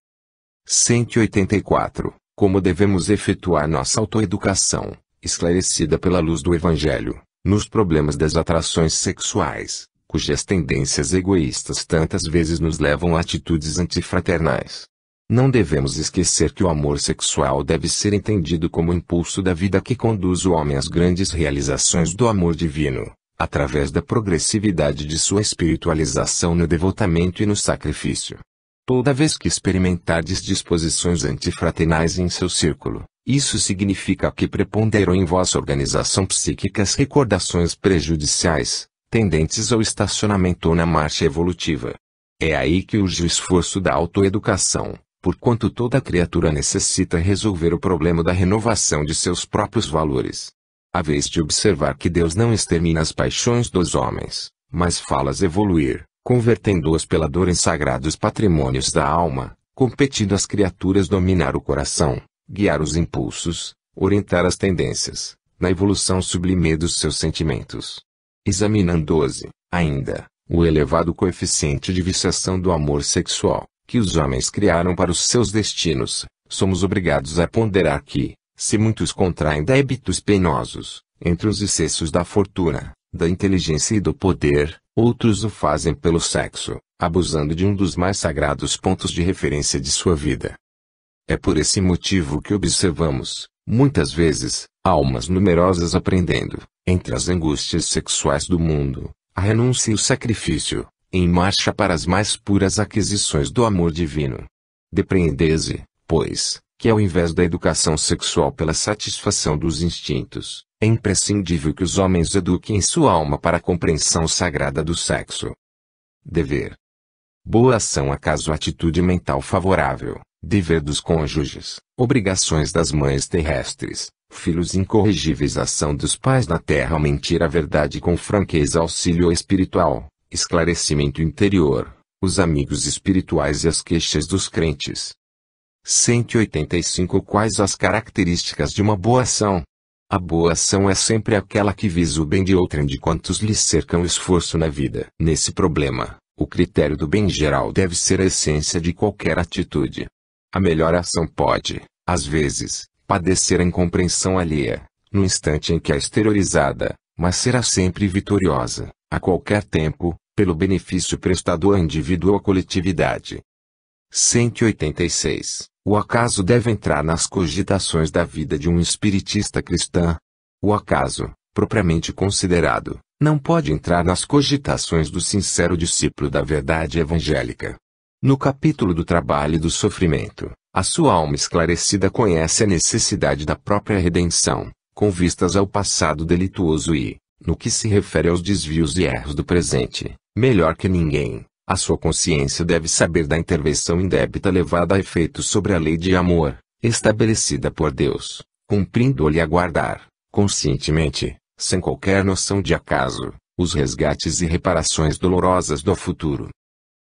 184. Como devemos efetuar nossa autoeducação, esclarecida pela luz do Evangelho, nos problemas das atrações sexuais, cujas tendências egoístas tantas vezes nos levam a atitudes antifraternais. Não devemos esquecer que o amor sexual deve ser entendido como o impulso da vida que conduz o homem às grandes realizações do amor divino, através da progressividade de sua espiritualização no devotamento e no sacrifício. Toda vez que experimentardes disposições antifraternais em seu círculo, isso significa que preponderam em vossa organização psíquica as recordações prejudiciais, tendentes ao estacionamento ou na marcha evolutiva. É aí que urge o esforço da autoeducação, porquanto toda criatura necessita resolver o problema da renovação de seus próprios valores. A vez de observar que Deus não extermina as paixões dos homens, mas fala-as evoluir, convertendo-as pela dor em sagrados patrimônios da alma, competindo às criaturas dominar o coração, guiar os impulsos, orientar as tendências, na evolução sublime dos seus sentimentos. Examinando-se, ainda, o elevado coeficiente de viciação do amor sexual, que os homens criaram para os seus destinos, somos obrigados a ponderar que, se muitos contraem débitos penosos, entre os excessos da fortuna, da inteligência e do poder, outros o fazem pelo sexo, abusando de um dos mais sagrados pontos de referência de sua vida. É por esse motivo que observamos, muitas vezes, almas numerosas aprendendo, entre as angústias sexuais do mundo, a renúncia e o sacrifício, em marcha para as mais puras aquisições do amor divino. Depreendeze, pois, que ao invés da educação sexual pela satisfação dos instintos, é imprescindível que os homens eduquem sua alma para a compreensão sagrada do sexo. Dever. Boa ação acaso atitude mental favorável, dever dos cônjuges, obrigações das mães terrestres, filhos incorrigíveis ação dos pais na terra mentir a verdade com franqueza auxílio espiritual, esclarecimento interior, os amigos espirituais e as queixas dos crentes. 185 Quais as características de uma boa ação? A boa ação é sempre aquela que visa o bem de outrem de quantos lhe cercam esforço na vida. Nesse problema, o critério do bem geral deve ser a essência de qualquer atitude. A melhor ação pode, às vezes, padecer a incompreensão alheia, no instante em que é exteriorizada, mas será sempre vitoriosa, a qualquer tempo, pelo benefício prestado ao indivíduo ou à coletividade. 186. O acaso deve entrar nas cogitações da vida de um espiritista cristã. O acaso, propriamente considerado, não pode entrar nas cogitações do sincero discípulo da verdade evangélica. No capítulo do trabalho e do sofrimento, a sua alma esclarecida conhece a necessidade da própria redenção, com vistas ao passado delituoso e, no que se refere aos desvios e erros do presente, melhor que ninguém, a sua consciência deve saber da intervenção indébita levada a efeito sobre a lei de amor, estabelecida por Deus, cumprindo-lhe aguardar, conscientemente, sem qualquer noção de acaso, os resgates e reparações dolorosas do futuro.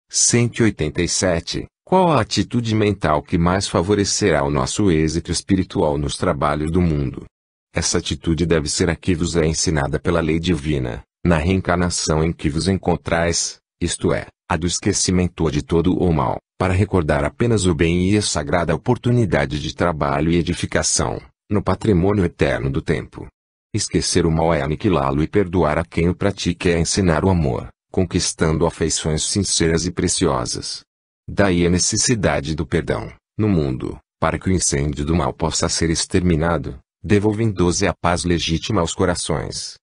187. Qual a atitude mental que mais favorecerá o nosso êxito espiritual nos trabalhos do mundo? Essa atitude deve ser a que vos é ensinada pela lei divina, na reencarnação em que vos encontrais, isto é, a do esquecimento de todo o mal, para recordar apenas o bem e a sagrada oportunidade de trabalho e edificação, no patrimônio eterno do tempo. Esquecer o mal é aniquilá-lo e perdoar a quem o pratique é ensinar o amor, conquistando afeições sinceras e preciosas. Daí a necessidade do perdão, no mundo, para que o incêndio do mal possa ser exterminado, devolvendo-se a paz legítima aos corações.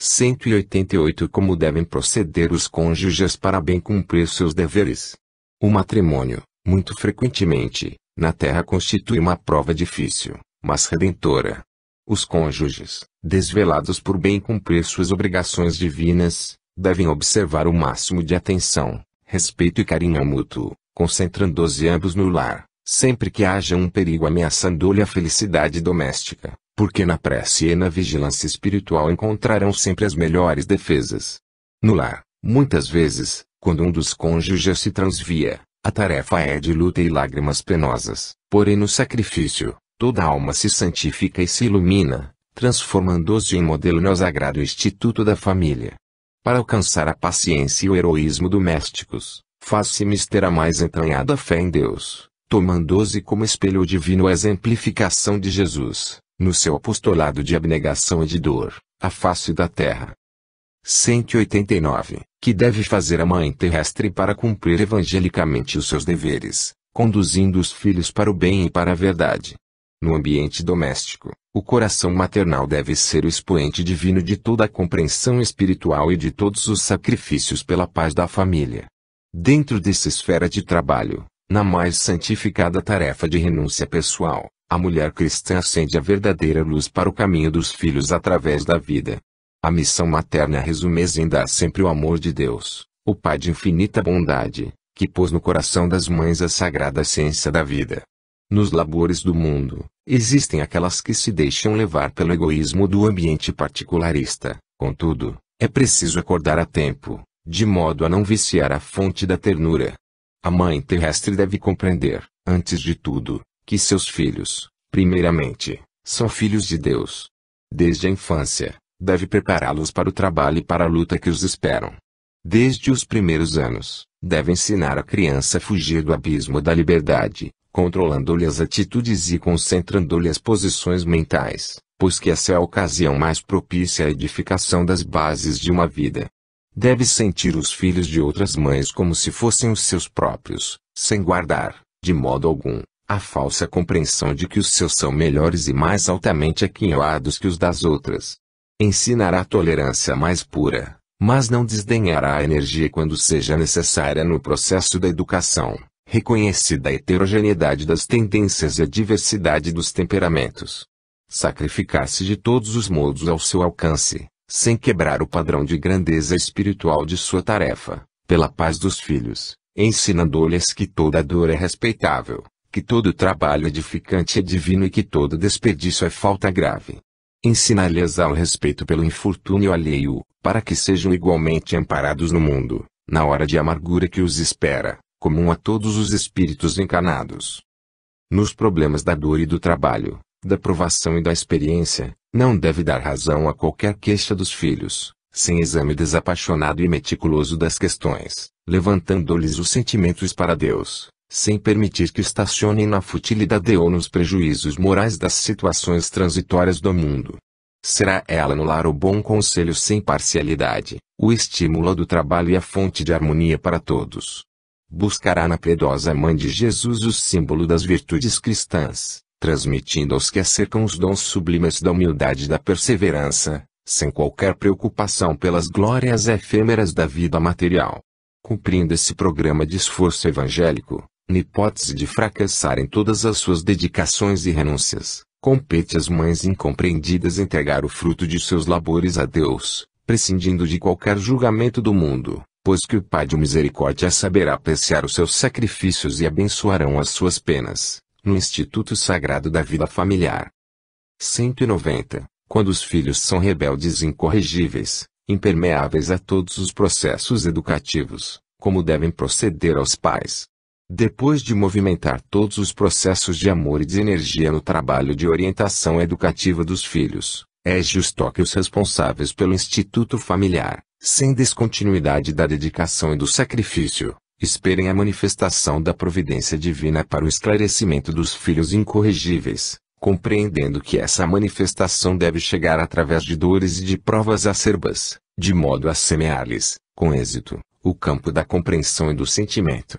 188 Como devem proceder os cônjuges para bem cumprir seus deveres? O matrimônio, muito frequentemente, na terra constitui uma prova difícil, mas redentora. Os cônjuges, desvelados por bem cumprir suas obrigações divinas, devem observar o máximo de atenção, respeito e carinho mútuo, concentrando-se ambos no lar, sempre que haja um perigo ameaçando-lhe a felicidade doméstica, porque na prece e na vigilância espiritual encontrarão sempre as melhores defesas. No lar, muitas vezes, quando um dos cônjuges se transvia, a tarefa é de luta e lágrimas penosas, porém no sacrifício, toda alma se santifica e se ilumina, transformando-se em modelo no sagrado instituto da família. Para alcançar a paciência e o heroísmo domésticos, faz-se mister a mais entranhada fé em Deus, tomando-se como espelho divino a exemplificação de Jesus, no seu apostolado de abnegação e de dor, à face da terra. 189. Que deve fazer a mãe terrestre para cumprir evangelicamente os seus deveres, conduzindo os filhos para o bem e para a verdade? No ambiente doméstico, o coração maternal deve ser o expoente divino de toda a compreensão espiritual e de todos os sacrifícios pela paz da família. Dentro dessa esfera de trabalho, na mais santificada tarefa de renúncia pessoal, a mulher cristã acende a verdadeira luz para o caminho dos filhos através da vida. A missão materna resume-se em dar sempre o amor de Deus, o Pai de infinita bondade, que pôs no coração das mães a sagrada essência da vida. Nos labores do mundo, existem aquelas que se deixam levar pelo egoísmo do ambiente particularista. Contudo, é preciso acordar a tempo, de modo a não viciar a fonte da ternura. A mãe terrestre deve compreender, antes de tudo, que seus filhos, primeiramente, são filhos de Deus. Desde a infância, deve prepará-los para o trabalho e para a luta que os esperam. Desde os primeiros anos, deve ensinar a criança a fugir do abismo da liberdade, controlando-lhe as atitudes e concentrando-lhe as posições mentais, pois que essa é a ocasião mais propícia à edificação das bases de uma vida. Deve sentir os filhos de outras mães como se fossem os seus próprios, sem guardar, de modo algum, a falsa compreensão de que os seus são melhores e mais altamente aquinhoados que os das outras. Ensinará a tolerância mais pura, mas não desdenhará a energia quando seja necessária no processo da educação, reconhecida a heterogeneidade das tendências e a diversidade dos temperamentos. Sacrificar-se de todos os modos ao seu alcance, sem quebrar o padrão de grandeza espiritual de sua tarefa, pela paz dos filhos, ensinando-lhes que toda dor é respeitável, que todo trabalho edificante é divino e que todo desperdício é falta grave. Ensinar-lhes ao respeito pelo infortúnio alheio, para que sejam igualmente amparados no mundo, na hora de amargura que os espera, comum a todos os espíritos encarnados. Nos problemas da dor e do trabalho, da provação e da experiência, não deve dar razão a qualquer queixa dos filhos, sem exame desapaixonado e meticuloso das questões, levantando-lhes os sentimentos para Deus, sem permitir que estacionem na futilidade ou nos prejuízos morais das situações transitórias do mundo. Será ela no lar o bom conselho sem parcialidade, o estímulo do trabalho e a fonte de harmonia para todos. Buscará na piedosa Mãe de Jesus o símbolo das virtudes cristãs, transmitindo aos que a cercam os dons sublimes da humildade e da perseverança, sem qualquer preocupação pelas glórias efêmeras da vida material. Cumprindo esse programa de esforço evangélico, na hipótese de fracassar em todas as suas dedicações e renúncias, compete às mães incompreendidas entregar o fruto de seus labores a Deus, prescindindo de qualquer julgamento do mundo, pois que o Pai de misericórdia saberá apreciar os seus sacrifícios e abençoarão as suas penas, no Instituto Sagrado da Vida Familiar. 190. Quando os filhos são rebeldes e incorrigíveis, impermeáveis a todos os processos educativos, como devem proceder aos pais? Depois de movimentar todos os processos de amor e de energia no trabalho de orientação educativa dos filhos, é justo que os responsáveis pelo instituto familiar, sem descontinuidade da dedicação e do sacrifício, esperem a manifestação da providência divina para o esclarecimento dos filhos incorrigíveis, compreendendo que essa manifestação deve chegar através de dores e de provas acerbas, de modo a semear-lhes, com êxito, o campo da compreensão e do sentimento.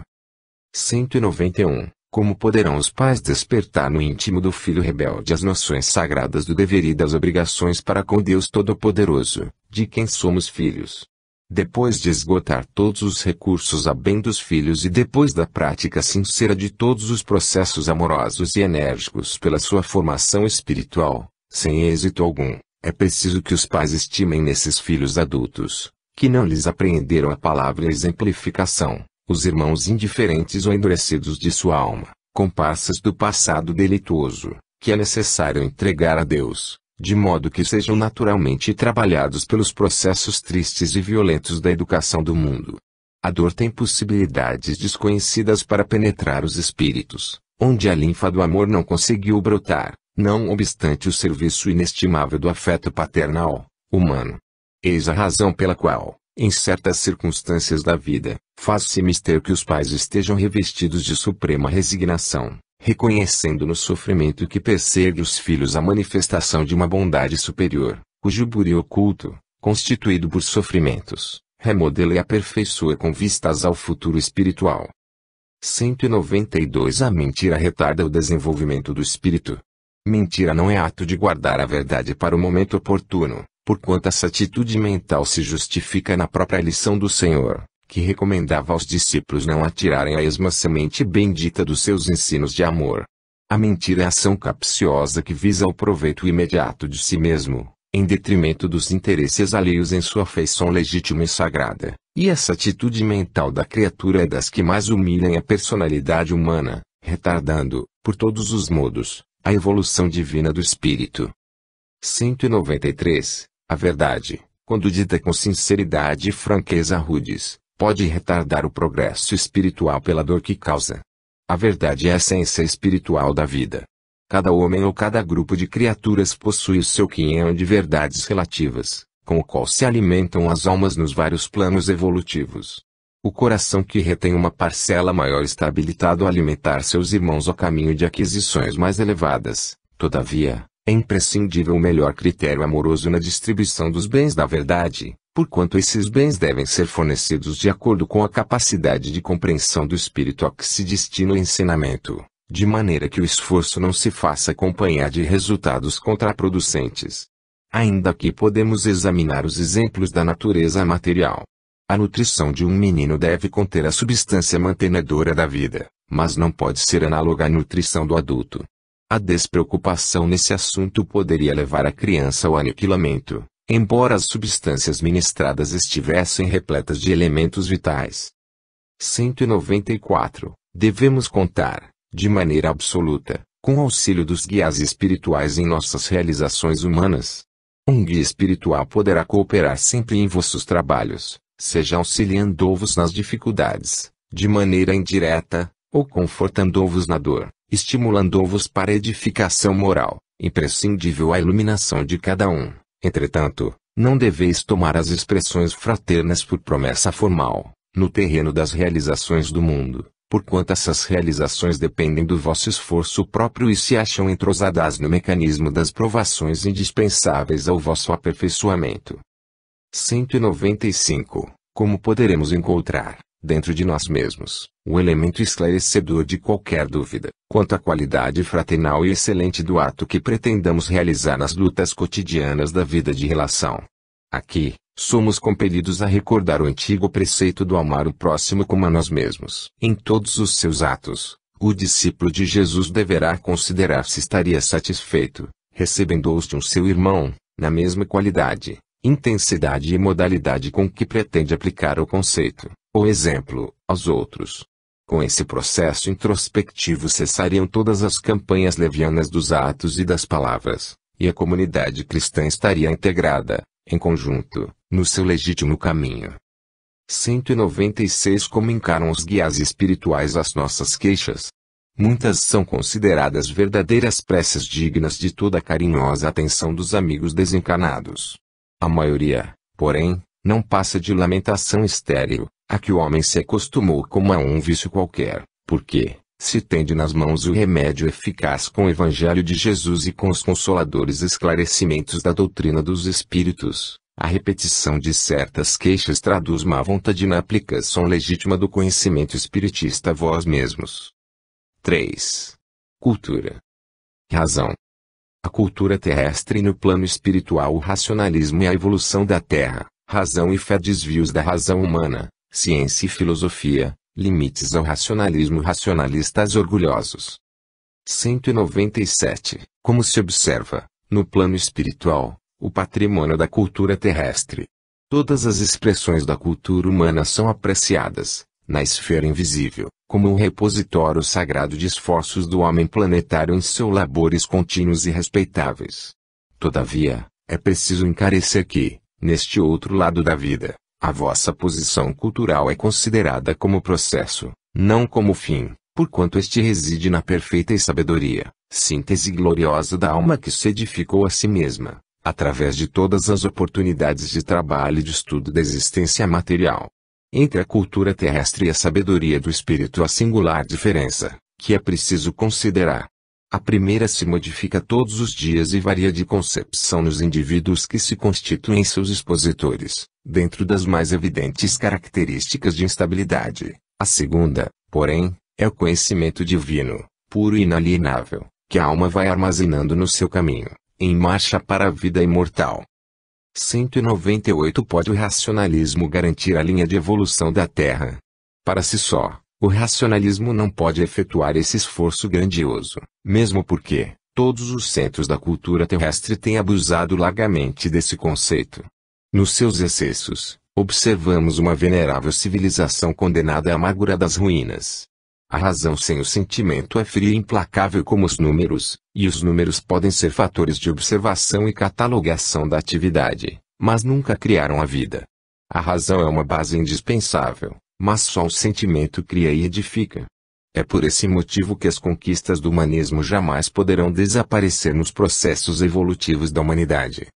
191. Como poderão os pais despertar no íntimo do filho rebelde as noções sagradas do dever e das obrigações para com Deus Todo-Poderoso, de quem somos filhos? Depois de esgotar todos os recursos a bem dos filhos e depois da prática sincera de todos os processos amorosos e enérgicos pela sua formação espiritual, sem êxito algum, é preciso que os pais estimem nesses filhos adultos, que não lhes apreenderam a palavra e a exemplificação, os irmãos indiferentes ou endurecidos de sua alma, comparsas do passado delituoso, que é necessário entregar a Deus, de modo que sejam naturalmente trabalhados pelos processos tristes e violentos da educação do mundo. A dor tem possibilidades desconhecidas para penetrar os espíritos, onde a linfa do amor não conseguiu brotar, não obstante o serviço inestimável do afeto paternal, humano. Eis a razão pela qual, em certas circunstâncias da vida, faz-se mister que os pais estejam revestidos de suprema resignação, reconhecendo no sofrimento que persegue os filhos a manifestação de uma bondade superior, cujo buri oculto, constituído por sofrimentos, remodela e aperfeiçoa com vistas ao futuro espiritual. 192. A mentira retarda o desenvolvimento do espírito. Mentira não é ato de guardar a verdade para o momento oportuno, porquanto essa atitude mental se justifica na própria lição do Senhor, que recomendava aos discípulos não atirarem a esma semente bendita dos seus ensinos de amor. A mentira é a ação capciosa que visa o proveito imediato de si mesmo, em detrimento dos interesses alheios em sua feição legítima e sagrada. E essa atitude mental da criatura é das que mais humilham a personalidade humana, retardando, por todos os modos, a evolução divina do espírito. 193. A verdade, quando dita com sinceridade e franqueza rudes, pode retardar o progresso espiritual pela dor que causa. A verdade é a essência espiritual da vida. Cada homem ou cada grupo de criaturas possui o seu quinhão de verdades relativas, com o qual se alimentam as almas nos vários planos evolutivos. O coração que retém uma parcela maior está habilitado a alimentar seus irmãos ao caminho de aquisições mais elevadas. Todavia, é imprescindível o melhor critério amoroso na distribuição dos bens da verdade, porquanto esses bens devem ser fornecidos de acordo com a capacidade de compreensão do espírito a que se destina o ensinamento, de maneira que o esforço não se faça acompanhar de resultados contraproducentes. Ainda aqui podemos examinar os exemplos da natureza material. A nutrição de um menino deve conter a substância mantenedora da vida, mas não pode ser análoga à nutrição do adulto. A despreocupação nesse assunto poderia levar a criança ao aniquilamento, embora as substâncias ministradas estivessem repletas de elementos vitais. 194. Devemos contar, de maneira absoluta, com o auxílio dos guias espirituais em nossas realizações humanas. Um guia espiritual poderá cooperar sempre em vossos trabalhos, seja auxiliando-vos nas dificuldades, de maneira indireta, ou confortando-vos na dor, estimulando-vos para a edificação moral, imprescindível à iluminação de cada um. Entretanto, não deveis tomar as expressões fraternas por promessa formal, no terreno das realizações do mundo, porquanto essas realizações dependem do vosso esforço próprio e se acham entrosadas no mecanismo das provações indispensáveis ao vosso aperfeiçoamento. 195. Como poderemos encontrar, dentro de nós mesmos, o elemento esclarecedor de qualquer dúvida, quanto à qualidade fraternal e excelente do ato que pretendamos realizar nas lutas cotidianas da vida de relação? Aqui, somos compelidos a recordar o antigo preceito do amar o próximo como a nós mesmos. Em todos os seus atos, o discípulo de Jesus deverá considerar se estaria satisfeito, recebendo-os de um seu irmão, na mesma qualidade, intensidade e modalidade com que pretende aplicar o conceito, ou exemplo, aos outros. Com esse processo introspectivo cessariam todas as campanhas levianas dos atos e das palavras, e a comunidade cristã estaria integrada, em conjunto, no seu legítimo caminho. 196. Como encaram os guias espirituais as nossas queixas? Muitas são consideradas verdadeiras preces dignas de toda a carinhosa atenção dos amigos desencarnados. A maioria, porém, não passa de lamentação estéril, a que o homem se acostumou como a um vício qualquer, porque, se tende nas mãos o remédio eficaz com o Evangelho de Jesus e com os consoladores esclarecimentos da doutrina dos Espíritos, a repetição de certas queixas traduz má vontade na aplicação legítima do conhecimento espiritista a vós mesmos. 3. Cultura. Razão. A cultura terrestre e no plano espiritual o racionalismo e a evolução da Terra, razão e fé desvios da razão humana, ciência e filosofia, limites ao racionalismo racionalistas orgulhosos. 197. Como se observa, no plano espiritual, o patrimônio da cultura terrestre. Todas as expressões da cultura humana são apreciadas, na esfera invisível, como um repositório sagrado de esforços do homem planetário em seus labores contínuos e respeitáveis. Todavia, é preciso encarecer que, neste outro lado da vida, a vossa posição cultural é considerada como processo, não como fim, porquanto este reside na perfeita sabedoria, síntese gloriosa da alma que se edificou a si mesma, através de todas as oportunidades de trabalho e de estudo da existência material. Entre a cultura terrestre e a sabedoria do espírito há singular diferença, que é preciso considerar. A primeira se modifica todos os dias e varia de concepção nos indivíduos que se constituem seus expositores, dentro das mais evidentes características de instabilidade. A segunda, porém, é o conhecimento divino, puro e inalienável, que a alma vai armazenando no seu caminho, em marcha para a vida imortal. 198. Pode o racionalismo garantir a linha de evolução da Terra? Para si só, o racionalismo não pode efetuar esse esforço grandioso, mesmo porque, Todos os centros da cultura terrestre têm abusado largamente desse conceito. Nos seus excessos, observamos uma venerável civilização condenada à amargura das ruínas. A razão sem o sentimento é fria e implacável como os números, e os números podem ser fatores de observação e catalogação da atividade, mas nunca criaram a vida. A razão é uma base indispensável, mas só o sentimento cria e edifica. É por esse motivo que as conquistas do humanismo jamais poderão desaparecer nos processos evolutivos da humanidade.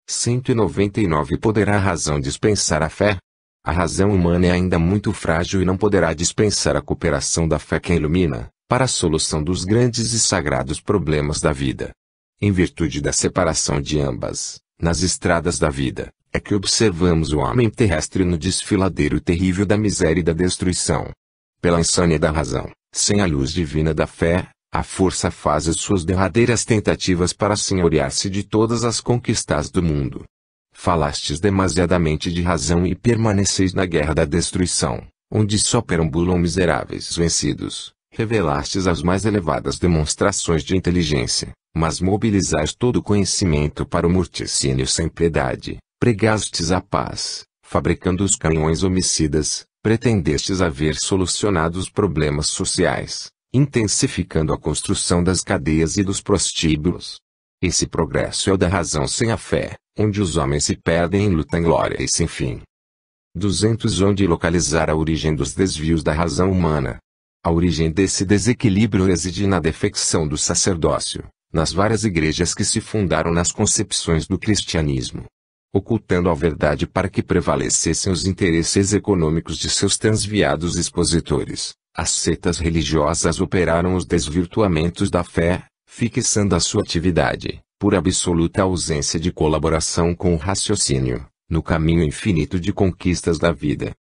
199 Poderá a razão dispensar a fé? A razão humana é ainda muito frágil e não poderá dispensar a cooperação da fé que a ilumina, para a solução dos grandes e sagrados problemas da vida. Em virtude da separação de ambas, nas estradas da vida, é que observamos o homem terrestre no desfiladeiro terrível da miséria e da destruição. Pela insânia da razão, sem a luz divina da fé, a força faz as suas derradeiras tentativas para senhorear-se de todas as conquistas do mundo. Falastes demasiadamente de razão e permaneceis na guerra da destruição, onde só perambulam miseráveis vencidos. Revelastes as mais elevadas demonstrações de inteligência, mas mobilizais todo o conhecimento para o morticínio sem piedade. Pregastes a paz, fabricando os canhões homicidas, pretendestes haver solucionado os problemas sociais, intensificando a construção das cadeias e dos prostíbulos. Esse progresso é o da razão sem a fé, onde os homens se perdem em luta inglória e sem fim. 200 Onde localizar a origem dos desvios da razão humana? A origem desse desequilíbrio reside na defecção do sacerdócio, nas várias igrejas que se fundaram nas concepções do cristianismo, ocultando a verdade para que prevalecessem os interesses econômicos de seus transviados expositores. As seitas religiosas operaram os desvirtuamentos da fé, fixando a sua atividade, por absoluta ausência de colaboração com o raciocínio, no caminho infinito de conquistas da vida.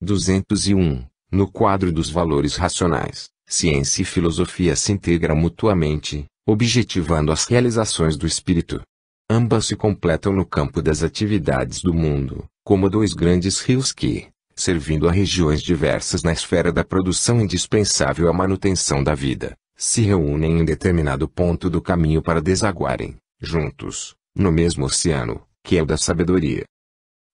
201. No quadro dos valores racionais, ciência e filosofia se integram mutuamente, objetivando as realizações do espírito. Ambas se completam no campo das atividades do mundo, como dois grandes rios que, servindo a regiões diversas na esfera da produção indispensável à manutenção da vida, se reúnem em determinado ponto do caminho para desaguarem, juntos, no mesmo oceano, que é o da sabedoria.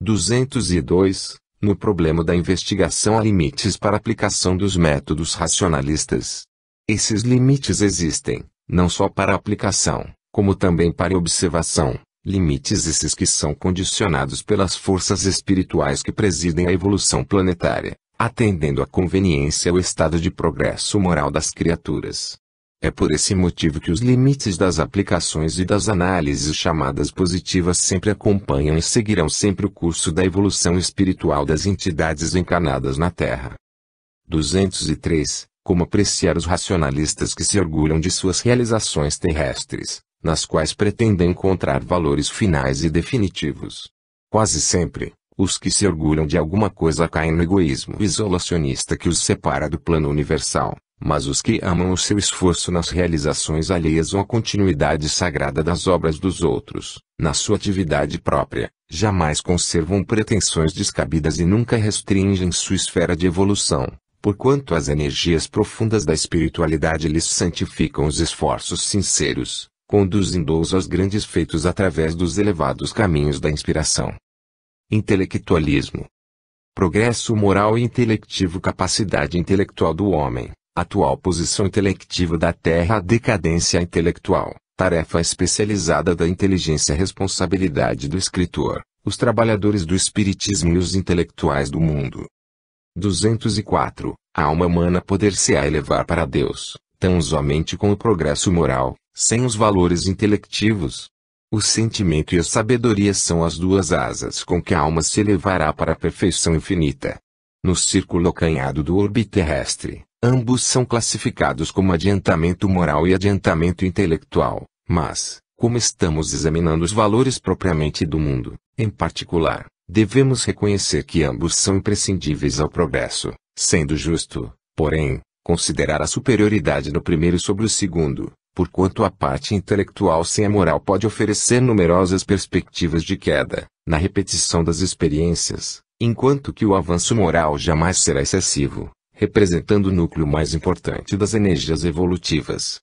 202. No problema da investigação há limites para a aplicação dos métodos racionalistas. Esses limites existem, não só para a aplicação, como também para a observação, limites esses que são condicionados pelas forças espirituais que presidem a evolução planetária, atendendo à conveniência ao estado de progresso moral das criaturas. É por esse motivo que os limites das aplicações e das análises chamadas positivas sempre acompanham e seguirão sempre o curso da evolução espiritual das entidades encarnadas na Terra. 203. Como apreciar os racionalistas que se orgulham de suas realizações terrestres, nas quais pretendem encontrar valores finais e definitivos. Quase sempre, os que se orgulham de alguma coisa caem no egoísmo isolacionista que os separa do plano universal. Mas os que amam o seu esforço nas realizações alheias ou a continuidade sagrada das obras dos outros, na sua atividade própria, jamais conservam pretensões descabidas e nunca restringem sua esfera de evolução, porquanto as energias profundas da espiritualidade lhes santificam os esforços sinceros, conduzindo-os aos grandes feitos através dos elevados caminhos da inspiração. Intelectualismo. Progresso moral e intelectivo. Capacidade intelectual do homem. Atual posição intelectiva da Terra. Decadência intelectual, tarefa especializada da inteligência. Responsabilidade do escritor, os trabalhadores do espiritismo e os intelectuais do mundo. 204. A alma humana poder-se-á elevar para Deus, tão somente com o progresso moral, sem os valores intelectivos. O sentimento e a sabedoria são as duas asas com que a alma se elevará para a perfeição infinita. No círculo acanhado do orbe terrestre, ambos são classificados como adiantamento moral e adiantamento intelectual, mas, como estamos examinando os valores propriamente do mundo, em particular, devemos reconhecer que ambos são imprescindíveis ao progresso, sendo justo, porém, considerar a superioridade do primeiro sobre o segundo, porquanto a parte intelectual sem a moral pode oferecer numerosas perspectivas de queda, na repetição das experiências, enquanto que o avanço moral jamais será excessivo, representando o núcleo mais importante das energias evolutivas.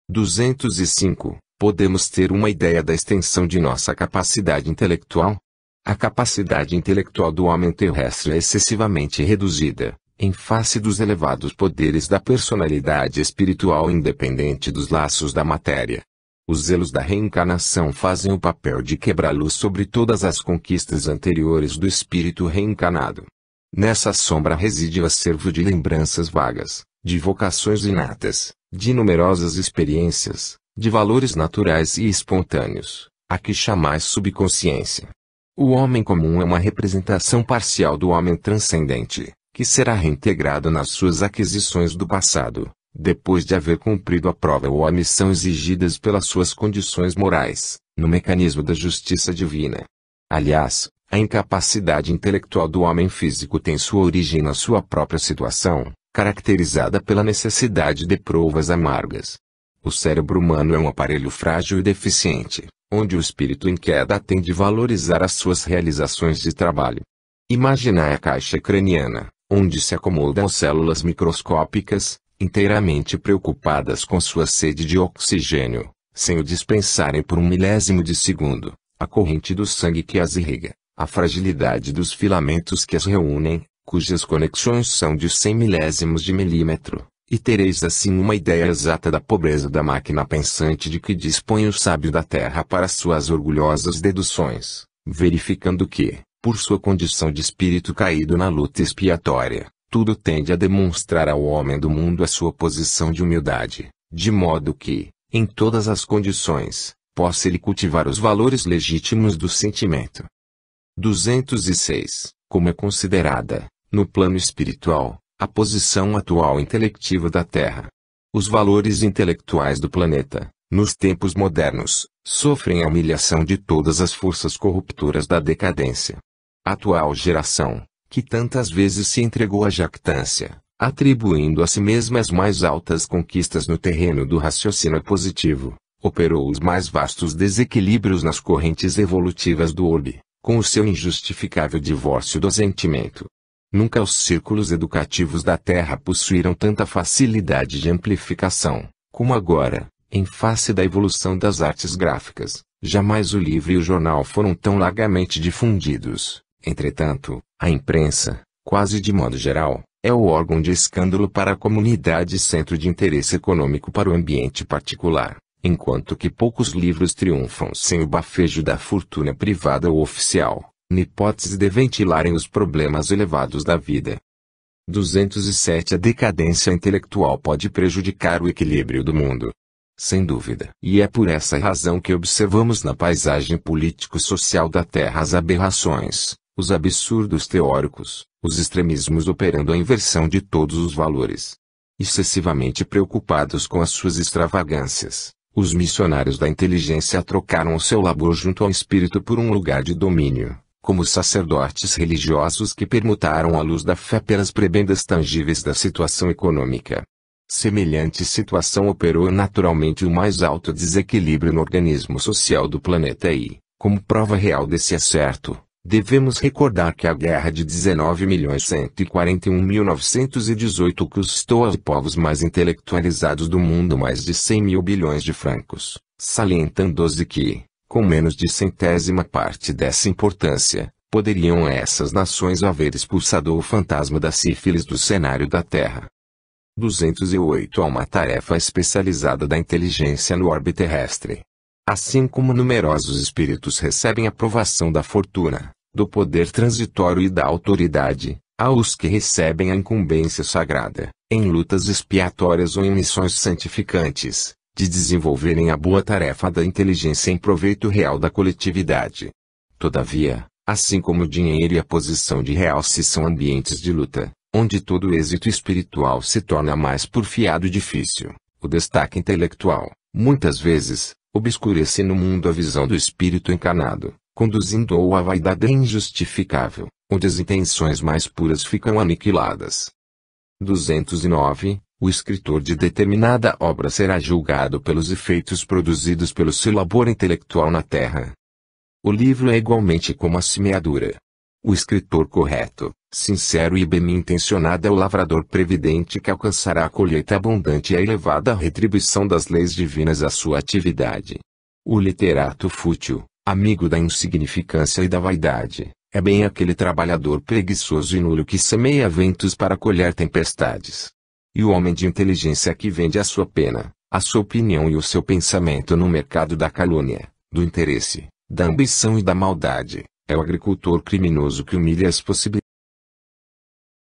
205. Podemos ter uma ideia da extensão de nossa capacidade intelectual? A capacidade intelectual do homem terrestre é excessivamente reduzida, em face dos elevados poderes da personalidade espiritual independente dos laços da matéria. Os zelos da reencarnação fazem o papel de quebra-luz sobre todas as conquistas anteriores do espírito reencarnado. Nessa sombra reside o acervo de lembranças vagas, de vocações inatas, de numerosas experiências, de valores naturais e espontâneos, a que chamais subconsciência. O homem comum é uma representação parcial do homem transcendente, que será reintegrado nas suas aquisições do passado, depois de haver cumprido a prova ou a missão exigidas pelas suas condições morais, no mecanismo da justiça divina. Aliás, a incapacidade intelectual do homem físico tem sua origem na sua própria situação, caracterizada pela necessidade de provas amargas. O cérebro humano é um aparelho frágil e deficiente, onde o espírito em queda tem de valorizar as suas realizações de trabalho. Imaginai a caixa craniana, onde se acomodam células microscópicas, inteiramente preocupadas com sua sede de oxigênio, sem o dispensarem por um milésimo de segundo, a corrente do sangue que as irriga, a fragilidade dos filamentos que as reúnem, cujas conexões são de 100 milésimos de milímetro, e tereis assim uma ideia exata da pobreza da máquina pensante de que dispõe o sábio da terra para suas orgulhosas deduções, verificando que, por sua condição de espírito caído na luta expiatória, tudo tende a demonstrar ao homem do mundo a sua posição de humildade, de modo que, em todas as condições, possa ele cultivar os valores legítimos do sentimento. 206. Como é considerada, no plano espiritual, a posição atual intelectiva da Terra? Os valores intelectuais do planeta, nos tempos modernos, sofrem a humilhação de todas as forças corruptoras da decadência. A atual geração, que tantas vezes se entregou à jactância, atribuindo a si mesma as mais altas conquistas no terreno do raciocínio positivo, operou os mais vastos desequilíbrios nas correntes evolutivas do orbe, com o seu injustificável divórcio do sentimento. Nunca os círculos educativos da Terra possuíram tanta facilidade de amplificação, como agora, em face da evolução das artes gráficas. Jamais o livro e o jornal foram tão largamente difundidos. Entretanto, a imprensa, quase de modo geral, é o órgão de escândalo para a comunidade e centro de interesse econômico para o ambiente particular, enquanto que poucos livros triunfam sem o bafejo da fortuna privada ou oficial, na hipótese de ventilarem os problemas elevados da vida. 207. A decadência intelectual pode prejudicar o equilíbrio do mundo. Sem dúvida. E é por essa razão que observamos na paisagem político-social da Terra as aberrações, os absurdos teóricos, os extremismos operando a inversão de todos os valores. Excessivamente preocupados com as suas extravagâncias, os missionários da inteligência trocaram o seu labor junto ao espírito por um lugar de domínio, como os sacerdotes religiosos que permutaram a luz da fé pelas prebendas tangíveis da situação econômica. Semelhante situação operou naturalmente o mais alto desequilíbrio no organismo social do planeta e, como prova real desse acerto, devemos recordar que a guerra de 19.141.918 custou aos povos mais intelectualizados do mundo mais de 100 mil bilhões de francos, salientando-se que, com menos de centésima parte dessa importância, poderiam essas nações haver expulsado o fantasma da sífilis do cenário da Terra. 208. Há uma tarefa especializada da inteligência no orbe terrestre. Assim como numerosos espíritos recebem a aprovação da fortuna, do poder transitório e da autoridade, há os que recebem a incumbência sagrada, em lutas expiatórias ou em missões santificantes, de desenvolverem a boa tarefa da inteligência em proveito real da coletividade. Todavia, assim como o dinheiro e a posição de realce são ambientes de luta, onde todo êxito espiritual se torna mais porfiado e difícil, o destaque intelectual, muitas vezes, obscurece no mundo a visão do espírito encarnado, conduzindo-o à vaidade injustificável, onde as intenções mais puras ficam aniquiladas. 209. O escritor de determinada obra será julgado pelos efeitos produzidos pelo seu labor intelectual na Terra. O livro é igualmente como a semeadura. O escritor correto, Sincero e bem-intencionado é o lavrador previdente que alcançará a colheita abundante e a elevada retribuição das leis divinas à sua atividade. O literato fútil, amigo da insignificância e da vaidade, é bem aquele trabalhador preguiçoso e nulo que semeia ventos para colher tempestades. E o homem de inteligência que vende a sua pena, a sua opinião e o seu pensamento no mercado da calúnia, do interesse, da ambição e da maldade, é o agricultor criminoso que humilha as possibilidades